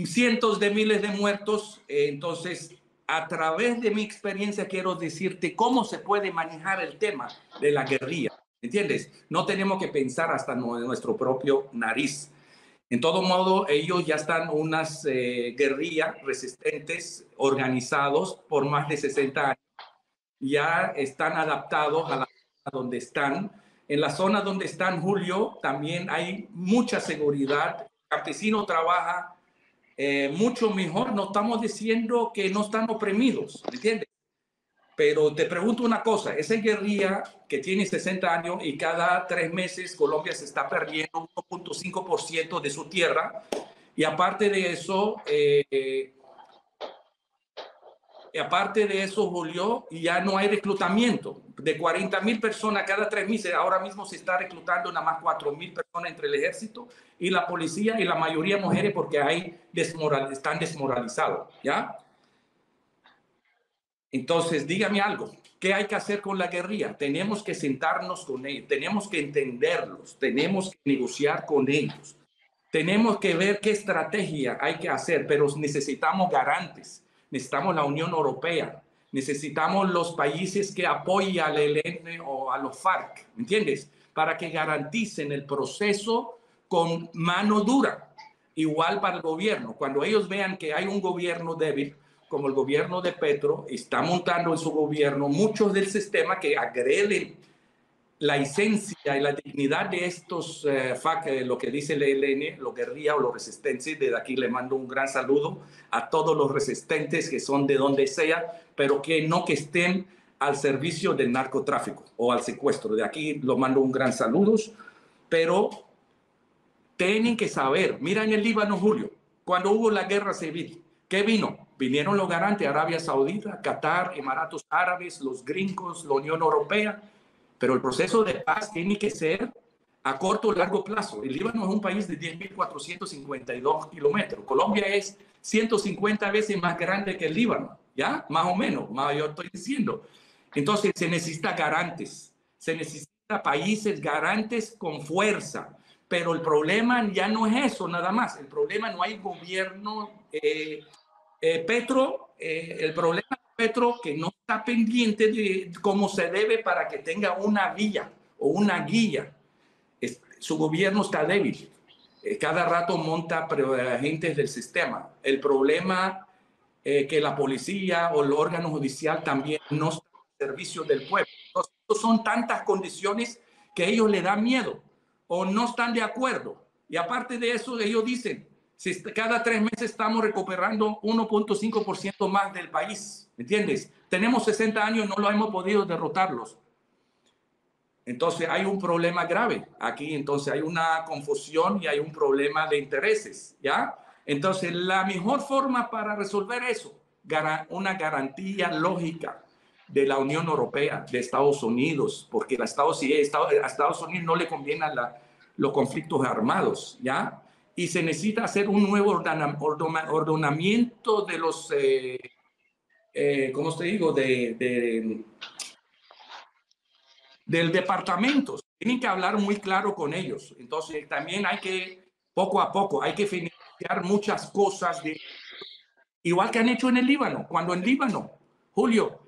cientos de miles de muertos. Entonces, a través de mi experiencia quiero decirte cómo se puede manejar el tema de la guerrilla. ¿Entiendes? No tenemos que pensar hasta nuestro propio nariz. En todo modo, ellos ya están unas guerrillas resistentes, organizados por más de 60 años. Ya están adaptados a la zona donde están. En la zona donde están, Julio, también hay mucha seguridad. El campesino trabaja mucho mejor. No estamos diciendo que no están oprimidos, ¿entiendes? Pero te pregunto una cosa, esa guerrilla que tiene 60 años y cada 3 meses Colombia se está perdiendo 1.5% de su tierra, y aparte de eso, Julio, ya no hay reclutamiento. De 40.000 personas cada 3 meses, ahora mismo se está reclutando nada más 4.000 personas entre el ejército y la policía, y la mayoría mujeres porque están desmoralizados, ¿ya? Entonces, dígame algo, ¿qué hay que hacer con la guerrilla? Tenemos que sentarnos con ellos, tenemos que entenderlos, tenemos que negociar con ellos, tenemos que ver qué estrategia hay que hacer, pero necesitamos garantes, necesitamos la Unión Europea, necesitamos los países que apoyan al ELN o a los FARC, ¿me entiendes? Para que garanticen el proceso con mano dura, igual para el gobierno. Cuando ellos vean que hay un gobierno débil, como el gobierno de Petro, está montando en su gobierno muchos del sistema que agreden la esencia y la dignidad de estos FARC, lo que dice el ELN, los guerrillas o los resistentes. Desde aquí le mando un gran saludo a todos los resistentes que son de donde sea, pero que no que estén al servicio del narcotráfico o al secuestro. De aquí lo mando un gran saludo, pero tienen que saber, mira en el Líbano, Julio, cuando hubo la guerra civil, ¿qué vino? Vinieron los garantes, Arabia Saudita, Qatar, Emiratos Árabes, los gringos, la Unión Europea, pero el proceso de paz tiene que ser a corto o largo plazo. El Líbano es un país de 10.452 kilómetros. Colombia es 150 veces más grande que el Líbano, ¿ya? Más o menos, más yo estoy diciendo. Entonces se necesita garantes, se necesita países garantes con fuerza, pero el problema ya no es eso nada más. El problema no hay gobierno... el problema de Petro que no está pendiente de cómo se debe para que tenga una vía o una guía. Su gobierno está débil. Cada rato monta agentes del sistema. El problema que la policía o el órgano judicial también no está al servicio del pueblo. Entonces, son tantas condiciones que ellos le dan miedo o no están de acuerdo. Y aparte de eso, ellos dicen, Cada 3 meses estamos recuperando 1.5% más del país, ¿me entiendes? Tenemos 60 años y no lo hemos podido derrotarlos. Entonces hay un problema grave aquí, entonces hay una confusión y hay un problema de intereses, ¿ya? Entonces la mejor forma para resolver eso, una garantía lógica de la Unión Europea, de Estados Unidos, porque a Estados Unidos no le convienen los conflictos armados, ¿ya? Y se necesita hacer un nuevo ordenamiento de los, ¿cómo te digo? Del departamento. Tienen que hablar muy claro con ellos. Entonces también hay que, poco a poco, hay que financiar muchas cosas, igual que han hecho en el Líbano. Cuando en Líbano, Julio,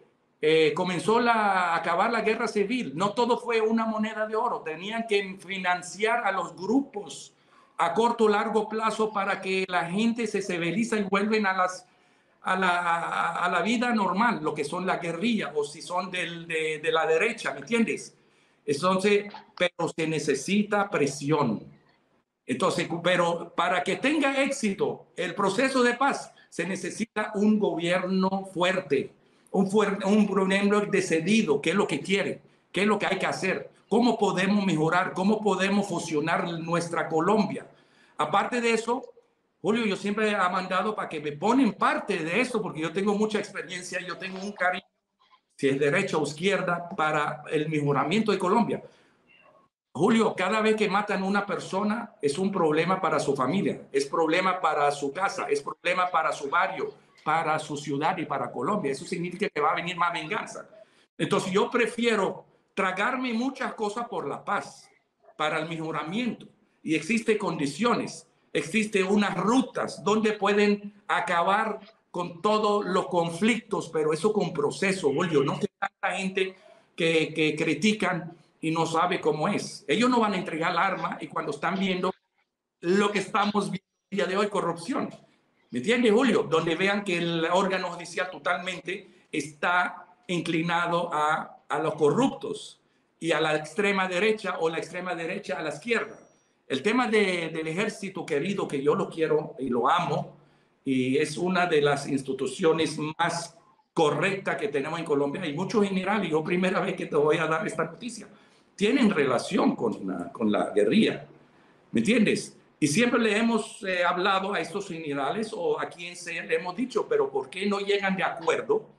comenzó a acabar la guerra civil, no todo fue una moneda de oro. Tenían que financiar a los grupos a corto o largo plazo para que la gente se civiliza y vuelven a la vida normal, lo que son la guerrilla o si son de la derecha, ¿me entiendes? Entonces, pero se necesita presión. Entonces, pero para que tenga éxito el proceso de paz, se necesita un gobierno fuerte, un gobierno decidido, qué es lo que quiere, qué es lo que hay que hacer, cómo podemos mejorar, cómo podemos fusionar nuestra Colombia. Aparte de eso, Julio, yo siempre he mandado para que me ponen parte de esto, porque yo tengo mucha experiencia, yo tengo un cariño, si es derecha o izquierda, para el mejoramiento de Colombia. Julio, cada vez que matan a una persona es un problema para su familia, es problema para su casa, es problema para su barrio, para su ciudad y para Colombia. Eso significa que va a venir más venganza. Entonces yo prefiero tragarme muchas cosas por la paz, para el mejoramiento. Y existen condiciones, existen unas rutas donde pueden acabar con todos los conflictos, pero eso con proceso, Julio. No que tanta gente que critican y no sabe cómo es. Ellos no van a entregar el arma y cuando están viendo lo que estamos viendo el día de hoy, corrupción. ¿Me entiendes, Julio? Donde vean que el órgano judicial totalmente está inclinado a los corruptos y a la extrema derecha o la extrema derecha a la izquierda. El tema del ejército querido, que yo lo quiero y lo amo, y es una de las instituciones más correctas que tenemos en Colombia. Hay muchos generales, yo primera vez que te voy a dar esta noticia, tienen relación con la guerrilla, ¿me entiendes? Y siempre le hemos hablado a estos generales o a quien sea, le hemos dicho, pero ¿por qué no llegan de acuerdo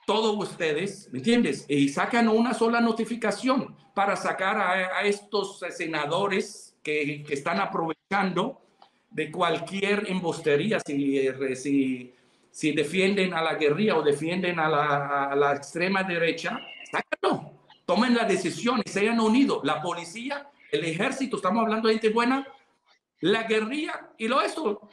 todos ustedes, ¿me entiendes? Y sacan una sola notificación para sacar a estos senadores que están aprovechando de cualquier embustería, si defienden a la guerrilla o defienden a la extrema derecha, sácalo, tomen la decisión y sean unidos. La policía, el ejército, estamos hablando de gente buena, la guerrilla y lo eso,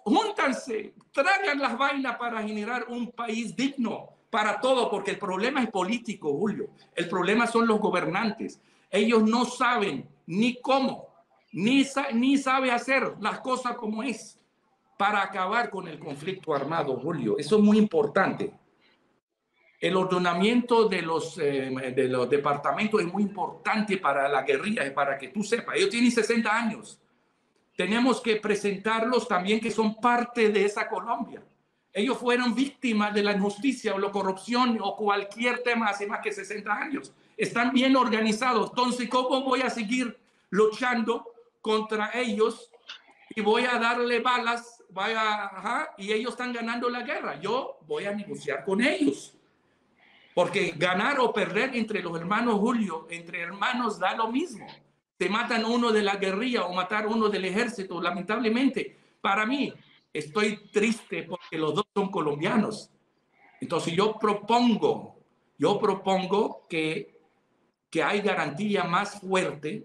júntanse, tragan las vainas para generar un país digno para todo, porque el problema es político, Julio. El problema son los gobernantes. Ellos no saben ni cómo, ni sabe hacer las cosas como es para acabar con el conflicto armado, Julio. Eso es muy importante. El ordenamiento de los departamentos es muy importante para la guerrilla y para que tú sepas. Ellos tienen 60 años. Tenemos que presentarlos también que son parte de esa Colombia. Ellos fueron víctimas de la injusticia o la corrupción o cualquier tema hace más que 60 años. Están bien organizados. Entonces, ¿cómo voy a seguir luchando contra ellos y voy a darle balas y ellos están ganando la guerra? Yo voy a negociar con ellos. Porque ganar o perder entre los hermanos, Julio, entre hermanos da lo mismo. Te matan uno de la guerrilla o matar uno del ejército, lamentablemente. Para mí, estoy triste porque los dos son colombianos. Entonces yo propongo que hay garantía más fuerte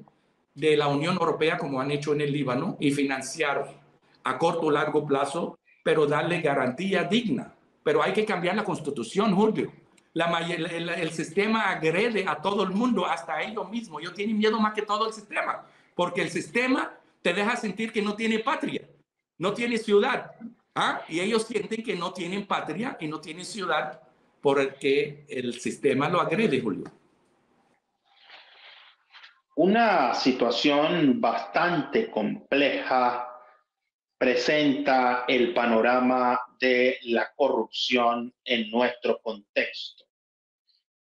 de la Unión Europea, como han hecho en el Líbano, y financiar a corto o largo plazo, pero darle garantía digna. Pero hay que cambiar la Constitución, Julio. El sistema agrede a todo el mundo, hasta a ellos mismos. Ellos tienen miedo más que todo el sistema, porque el sistema te deja sentir que no tiene patria, no tiene ciudad. Y ellos sienten que no tienen patria y no tienen ciudad porque el sistema lo agrede, Julio. Una situación bastante compleja presenta el panorama de la corrupción en nuestro contexto.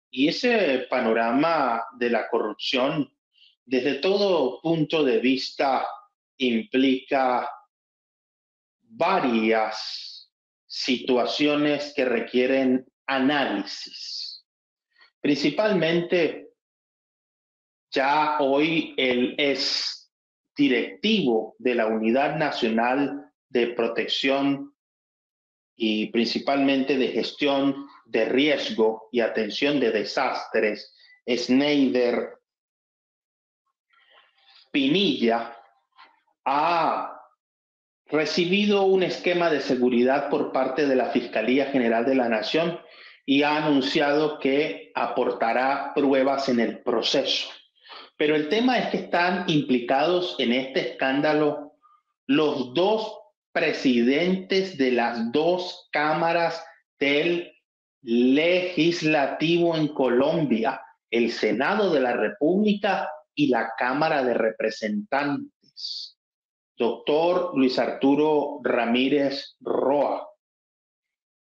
Y ese panorama de la corrupción, desde todo punto de vista, implica varias situaciones que requieren análisis. Principalmente, ya hoy él es directivo de la Unidad Nacional de Protección y principalmente de Gestión de Riesgo y Atención de Desastres, Schneider Pinilla, ha recibido un esquema de seguridad por parte de la Fiscalía General de la Nación y ha anunciado que aportará pruebas en el proceso. Pero el tema es que están implicados en este escándalo los dos presidentes de las dos cámaras del legislativo en Colombia, el Senado de la República y la Cámara de Representantes. Doctor Luis Arturo Ramírez Roa,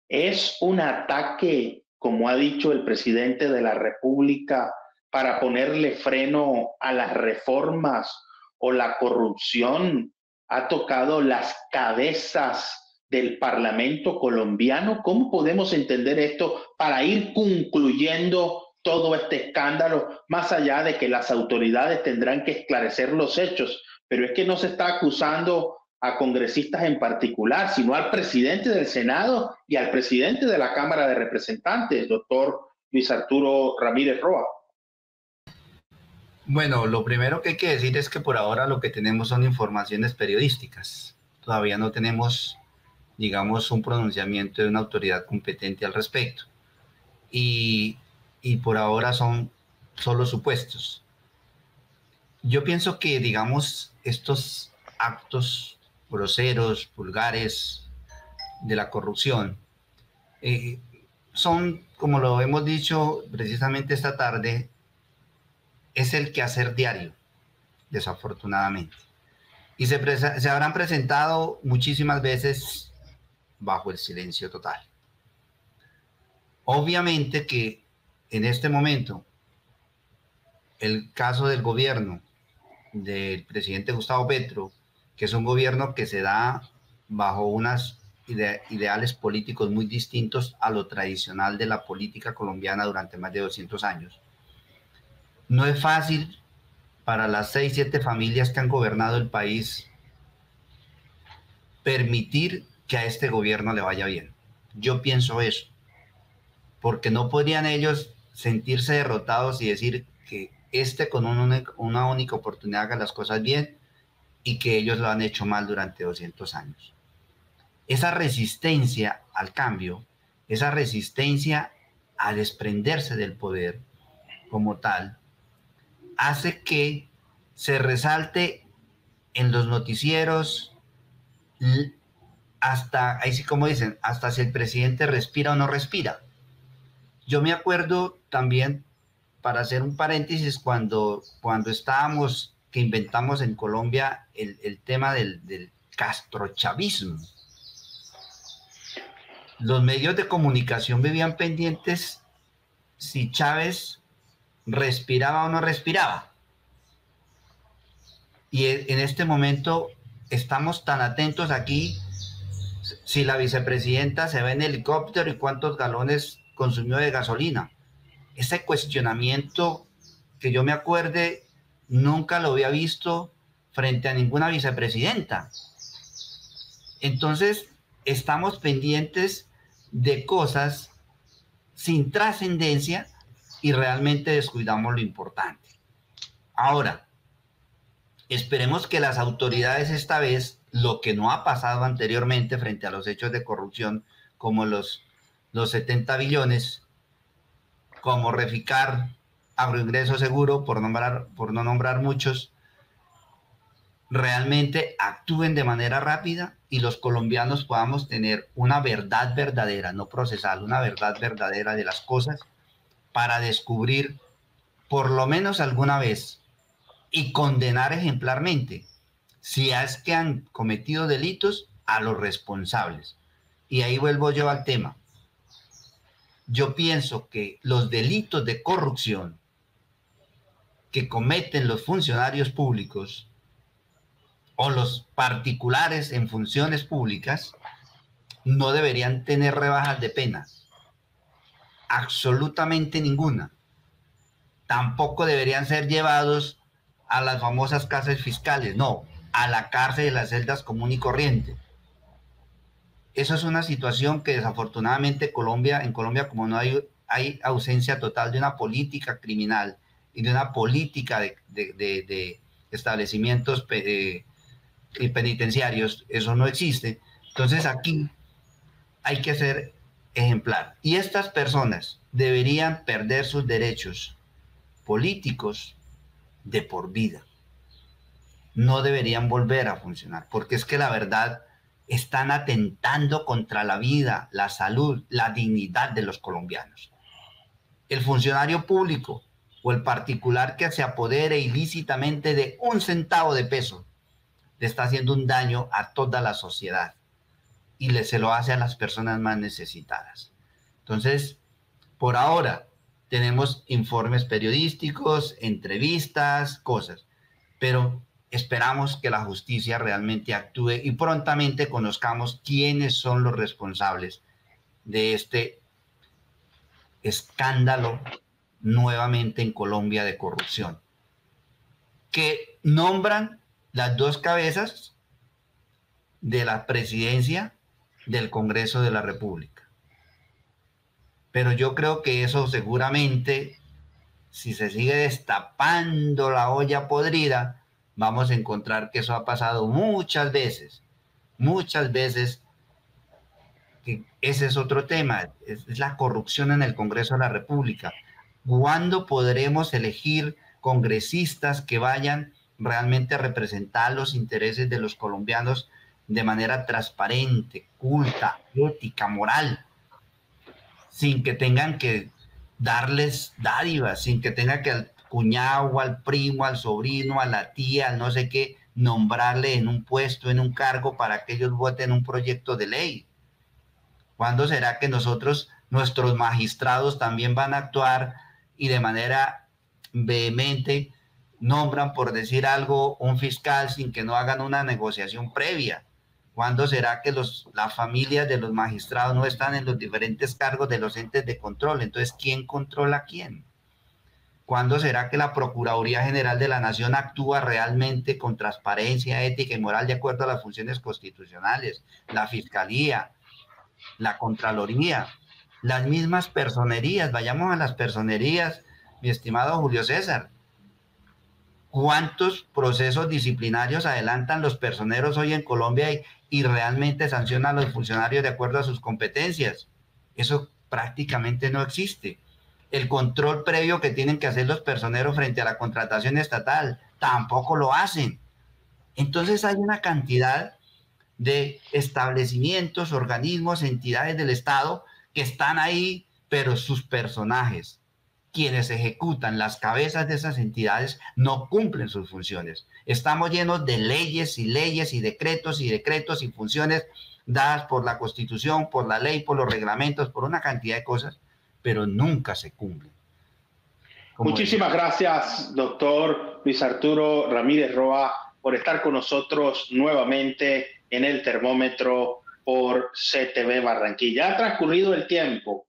es un ataque, como ha dicho el presidente de la República, para ponerle freno a las reformas o la corrupción. Ha tocado las cabezas del Parlamento colombiano. ¿Cómo podemos entender esto para ir concluyendo todo este escándalo, más allá de que las autoridades tendrán que esclarecer los hechos? Pero es que no se está acusando a congresistas en particular, sino al presidente del Senado y al presidente de la Cámara de Representantes, doctor Luis Arturo Ramírez Roa. Bueno, lo primero que hay que decir es que por ahora lo que tenemos son informaciones periodísticas. Todavía no tenemos, digamos, un pronunciamiento de una autoridad competente al respecto. Y por ahora son solo supuestos. Yo pienso que, digamos, estos actos groseros, vulgares de la corrupción son, como lo hemos dicho precisamente esta tarde, es el quehacer diario, desafortunadamente. Y se habrán presentado muchísimas veces bajo el silencio total. Obviamente que en este momento el caso del gobierno del presidente Gustavo Petro, que es un gobierno que se da bajo unas ideales políticos muy distintos a lo tradicional de la política colombiana durante más de 200 años. No es fácil para las 6, 7 familias que han gobernado el país permitir que a este gobierno le vaya bien. Yo pienso eso, porque no podrían ellos sentirse derrotados y decir que con una única oportunidad haga las cosas bien y que ellos lo han hecho mal durante 200 años. Esa resistencia al cambio, esa resistencia a desprenderse del poder como tal, hace que se resalte en los noticieros hasta, ahí sí como dicen, hasta si el presidente respira o no respira. Yo me acuerdo también, para hacer un paréntesis, cuando estábamos, que inventamos en Colombia el tema del castrochavismo. Los medios de comunicación vivían pendientes si Chávez respiraba o no respiraba. Y en este momento estamos tan atentos aquí si la vicepresidenta se ve en helicóptero y cuántos galones consumió de gasolina. Ese cuestionamiento, que yo me acuerde, nunca lo había visto frente a ninguna vicepresidenta. Entonces, estamos pendientes de cosas sin trascendencia y realmente descuidamos lo importante. Ahora, esperemos que las autoridades esta vez, lo que no ha pasado anteriormente frente a los hechos de corrupción, como los 70 billones, como Reficar, Agroingreso Seguro, por no nombrar muchos, realmente actúen de manera rápida y los colombianos podamos tener una verdad verdadera, no procesal, una verdad verdadera de las cosas para descubrir por lo menos alguna vez y condenar ejemplarmente si es que han cometido delitos, a los responsables. Y ahí vuelvo yo al tema. Yo pienso que los delitos de corrupción que cometen los funcionarios públicos o los particulares en funciones públicas no deberían tener rebajas de pena. Absolutamente ninguna. Tampoco deberían ser llevados a las famosas cárceles fiscales, no, a la cárcel de las celdas común y corriente. Eso es una situación que desafortunadamente en Colombia, como no hay ausencia total de una política criminal y de una política de establecimientos penitenciarios, eso no existe. Entonces aquí hay que ser ejemplar. Y estas personas deberían perder sus derechos políticos de por vida. No deberían volver a funcionar, porque es que la verdad están atentando contra la vida, la salud, la dignidad de los colombianos. El funcionario público o el particular que se apodere ilícitamente de un centavo de peso le está haciendo un daño a toda la sociedad y se lo hace a las personas más necesitadas. Entonces, por ahora tenemos informes periodísticos, entrevistas, cosas, pero esperamos que la justicia realmente actúe y prontamente conozcamos quiénes son los responsables de este escándalo nuevamente en Colombia de corrupción, que nombran las dos cabezas de la presidencia del Congreso de la República. Pero yo creo que eso seguramente, si se sigue destapando la olla podrida, vamos a encontrar que eso ha pasado muchas veces, que ese es otro tema, es la corrupción en el Congreso de la República. ¿Cuándo podremos elegir congresistas que vayan realmente a representar los intereses de los colombianos de manera transparente, culta, ética, moral, sin que tengan que darles dádivas, sin que tengan que al cuñado, al primo, al sobrino, a la tía, al no sé qué, nombrarle en un puesto, en un cargo para que ellos voten un proyecto de ley? ¿Cuándo será que nuestros magistrados también van a actuar y de manera vehemente nombran, por decir algo, un fiscal sin que no hagan una negociación previa? ¿Cuándo será que las familias de los magistrados no están en los diferentes cargos de los entes de control? Entonces, ¿quién controla a quién? ¿Cuándo será que la Procuraduría General de la Nación actúa realmente con transparencia, ética y moral de acuerdo a las funciones constitucionales? La Fiscalía, la Contraloría, las mismas personerías. Vayamos a las personerías, mi estimado Julio César. ¿Cuántos procesos disciplinarios adelantan los personeros hoy en Colombia y realmente sancionan a los funcionarios de acuerdo a sus competencias? Eso prácticamente no existe. El control previo que tienen que hacer los personeros frente a la contratación estatal, tampoco lo hacen. Entonces hay una cantidad de establecimientos, organismos, entidades del Estado que están ahí, pero sus personajes, quienes ejecutan las cabezas de esas entidades, no cumplen sus funciones. Estamos llenos de leyes y decretos y funciones dadas por la Constitución, por la ley, por los reglamentos, por una cantidad de cosas, pero nunca se cumplen. Muchísimas gracias, doctor Luis Arturo Ramírez Roa, por estar con nosotros nuevamente en el termómetro por CTV Barranquilla. Ha transcurrido el tiempo.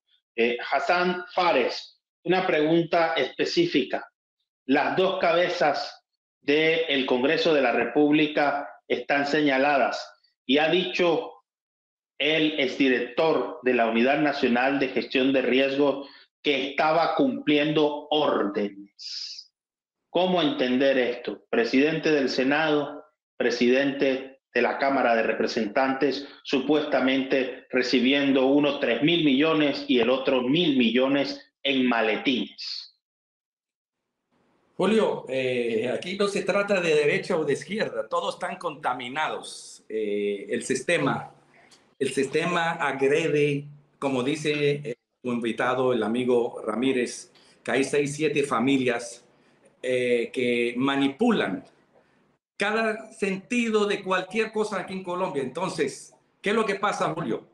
Hassan Fares, una pregunta específica. Las dos cabezas del Congreso de la República están señaladas y ha dicho el exdirector de la Unidad Nacional de Gestión de Riesgos que estaba cumpliendo órdenes. ¿Cómo entender esto? Presidente del Senado, presidente de la Cámara de Representantes, supuestamente recibiendo uno 3.000 millones y el otro 1.000 millones en maletines. Julio, aquí no se trata de derecha o de izquierda, todos están contaminados. El sistema agrede, como dice tu invitado, el amigo Ramírez, que hay 6, 7 familias que manipulan cada sentido de cualquier cosa aquí en Colombia. Entonces, ¿qué es lo que pasa, Julio?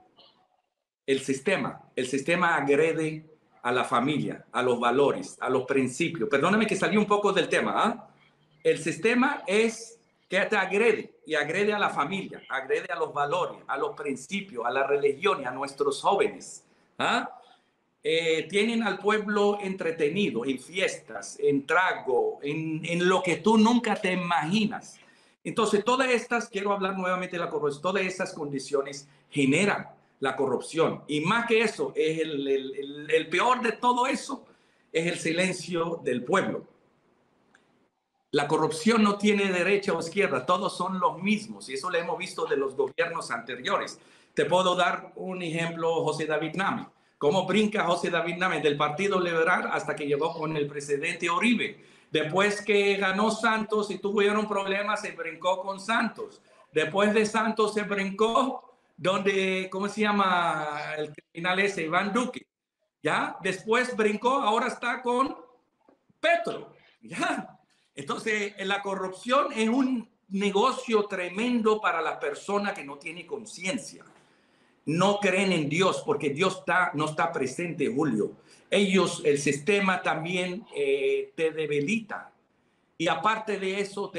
El sistema agrede a la familia, a los valores, a los principios. Perdóname que salí un poco del tema. ¿Eh? El sistema es que te agrede y agrede a la familia, agrede a los valores, a los principios, a la religión y a nuestros jóvenes. Tienen al pueblo entretenido en fiestas, en trago, en lo que tú nunca te imaginas. Entonces, todas estas, quiero hablar nuevamente de la corrupción, todas estas condiciones generan la corrupción. Y más que eso, es el peor de todo eso, es el silencio del pueblo. La corrupción no tiene derecha o izquierda, todos son los mismos, y eso lo hemos visto de los gobiernos anteriores. Te puedo dar un ejemplo, José David Name. ¿Cómo brinca José David Name del Partido Liberal hasta que llegó con el presidente Uribe? Después que ganó Santos y tuvieron problemas, se brincó con Santos. Después de Santos se brincó donde, ¿cómo se llama el criminal ese? Iván Duque. ¿Ya? Después brincó, ahora está con Petro. ¿Ya? Entonces, la corrupción es un negocio tremendo para la persona que no tiene conciencia. No creen en Dios porque Dios no está presente, Julio. Ellos, el sistema también te debilita. Y aparte de eso,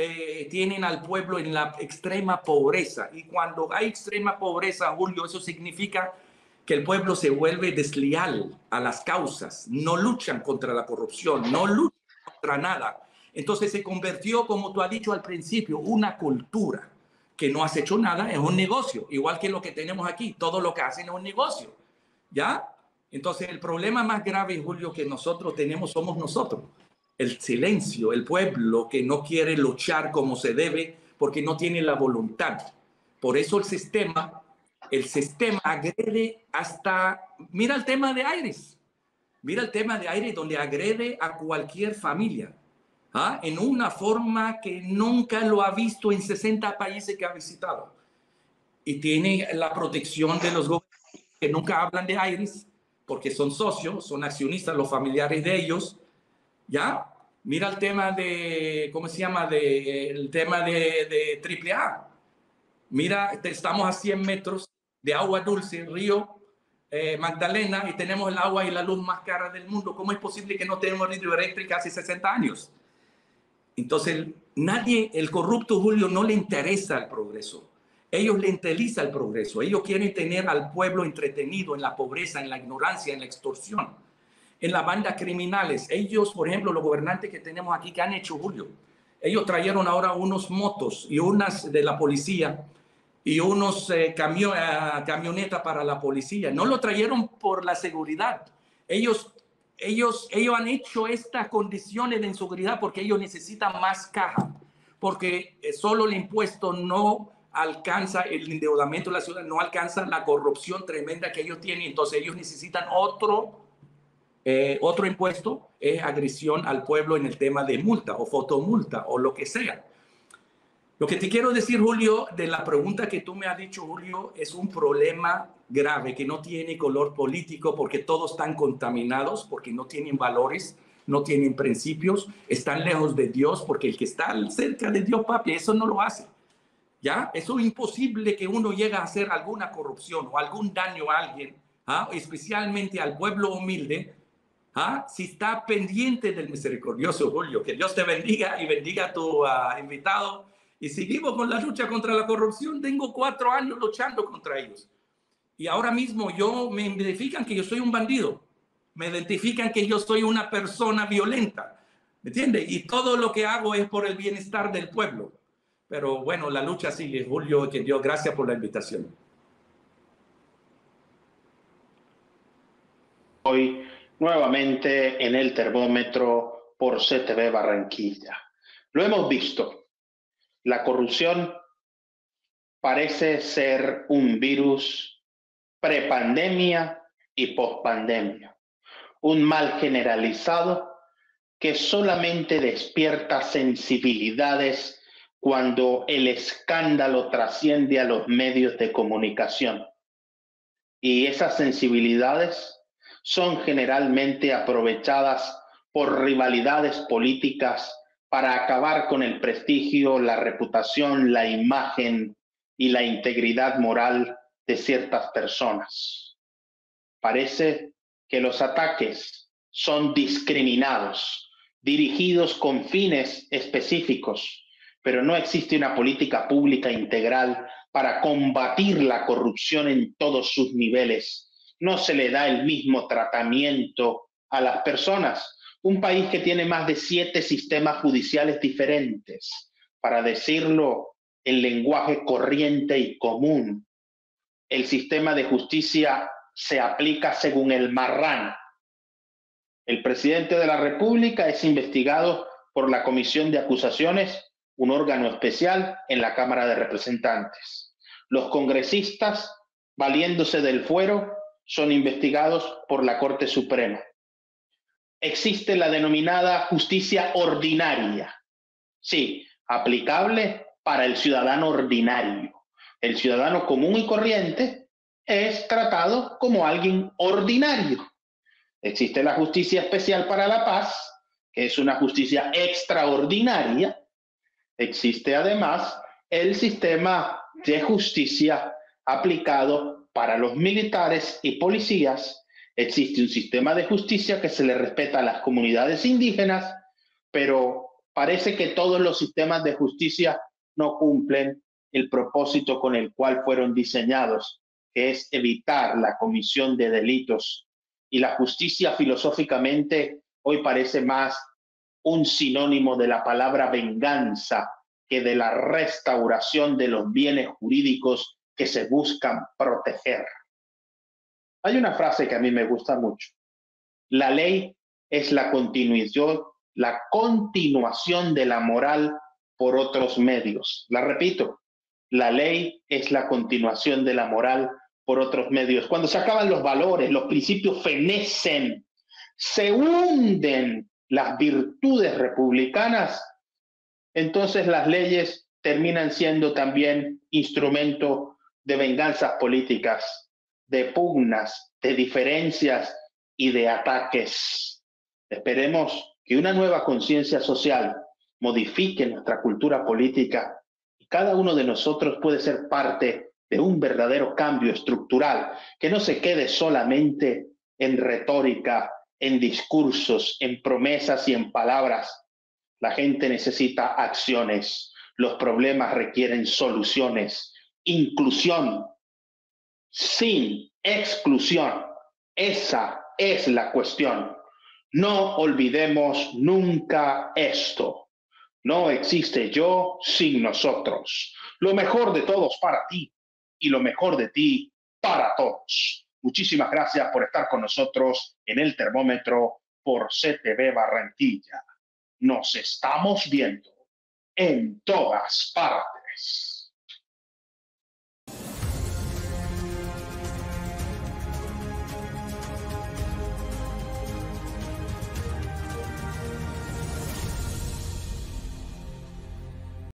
tienen al pueblo en la extrema pobreza. Y cuando hay extrema pobreza, Julio, eso significa que el pueblo se vuelve desleal a las causas. No luchan contra la corrupción, no luchan contra nada. Entonces se convirtió, como tú has dicho al principio, una cultura que no has hecho nada, es un negocio, igual que lo que tenemos aquí, todo lo que hacen es un negocio, ¿ya? Entonces el problema más grave, Julio, que nosotros tenemos somos nosotros, el silencio, el pueblo que no quiere luchar como se debe porque no tiene la voluntad. Por eso el sistema agrede hasta, mira el tema de Aires, donde agrede a cualquier familia. En una forma que nunca lo ha visto en 60 países que ha visitado. Y tiene la protección de los gobiernos que nunca hablan de Aires, porque son socios, son accionistas, los familiares de ellos. ¿Ya? Mira el tema de, ¿cómo se llama? El tema de AAA. Mira, estamos a 100 metros de agua dulce, río Magdalena, y tenemos el agua y la luz más cara del mundo. ¿Cómo es posible que no tenemos hidroeléctrica hace 60 años? Entonces, el corrupto, Julio, no le interesa el progreso. Ellos le interesa el progreso. Ellos quieren tener al pueblo entretenido en la pobreza, en la ignorancia, en la extorsión, en las bandas criminales. Ellos, por ejemplo, los gobernantes que tenemos aquí, ¿qué han hecho, Julio? Ellos trajeron ahora unos motos y unas de la policía y unos camionetas para la policía. No lo trajeron por la seguridad. Ellos han hecho estas condiciones de inseguridad porque ellos necesitan más caja, porque solo el impuesto no alcanza, el endeudamiento de la ciudad no alcanza la corrupción tremenda que ellos tienen. Entonces ellos necesitan otro impuesto, es agresión al pueblo en el tema de multa o fotomulta o lo que sea. Lo que te quiero decir, Julio, de la pregunta que tú me has dicho, Julio, es un problema grave que no tiene color político porque todos están contaminados, porque no tienen valores, no tienen principios, están lejos de Dios, porque el que está cerca de Dios, papi, eso no lo hace. ¿Ya? Eso es imposible que uno llegue a hacer alguna corrupción o algún daño a alguien, especialmente al pueblo humilde, si está pendiente del misericordioso, Julio. Que Dios te bendiga y bendiga a tu invitado. Y seguimos con la lucha contra la corrupción. Tengo 4 años luchando contra ellos. Y ahora mismo me identifican que yo soy un bandido. Me identifican que yo soy una persona violenta. ¿Me entiendes? Y todo lo que hago es por el bienestar del pueblo. Pero bueno, la lucha sigue, Julio. Que Dios, gracias por la invitación. Hoy nuevamente en el termómetro por CTV Barranquilla. Lo hemos visto. La corrupción parece ser un virus prepandemia y pospandemia, un mal generalizado que solamente despierta sensibilidades cuando el escándalo trasciende a los medios de comunicación. Y esas sensibilidades son generalmente aprovechadas por rivalidades políticas para acabar con el prestigio, la reputación, la imagen y la integridad moral de ciertas personas. Parece que los ataques son discriminados, dirigidos con fines específicos, pero no existe una política pública integral para combatir la corrupción en todos sus niveles. No se le da el mismo tratamiento a las personas. Un país que tiene más de 7 sistemas judiciales diferentes, para decirlo en lenguaje corriente y común. El sistema de justicia se aplica según el marrano. El presidente de la República es investigado por la Comisión de Acusaciones, un órgano especial en la Cámara de Representantes. Los congresistas, valiéndose del fuero, son investigados por la Corte Suprema. Existe la denominada justicia ordinaria. Sí, aplicable para el ciudadano ordinario. El ciudadano común y corriente es tratado como alguien ordinario. Existe la justicia especial para la paz, que es una justicia extraordinaria. Existe además el sistema de justicia aplicado para los militares y policías. Existe un sistema de justicia que se le respeta a las comunidades indígenas, pero parece que todos los sistemas de justicia no cumplen el propósito con el cual fueron diseñados, que es evitar la comisión de delitos. Y la justicia filosóficamente hoy parece más un sinónimo de la palabra venganza que de la restauración de los bienes jurídicos que se buscan proteger. Hay una frase que a mí me gusta mucho. La ley es la continuación de la moral por otros medios. La repito, la ley es la continuación de la moral por otros medios. Cuando se acaban los valores, los principios fenecen, se hunden las virtudes republicanas, entonces las leyes terminan siendo también instrumento de venganzas políticas, de pugnas, de diferencias y de ataques. Esperemos que una nueva conciencia social modifique nuestra cultura política y cada uno de nosotros puede ser parte de un verdadero cambio estructural que no se quede solamente en retórica, en discursos, en promesas y en palabras. La gente necesita acciones, los problemas requieren soluciones, inclusión, sin exclusión. Esa es la cuestión. No olvidemos nunca esto. No existe yo sin nosotros. Lo mejor de todos para ti y lo mejor de ti para todos. Muchísimas gracias por estar con nosotros en El Termómetro por CTV Barranquilla. Nos estamos viendo en todas partes.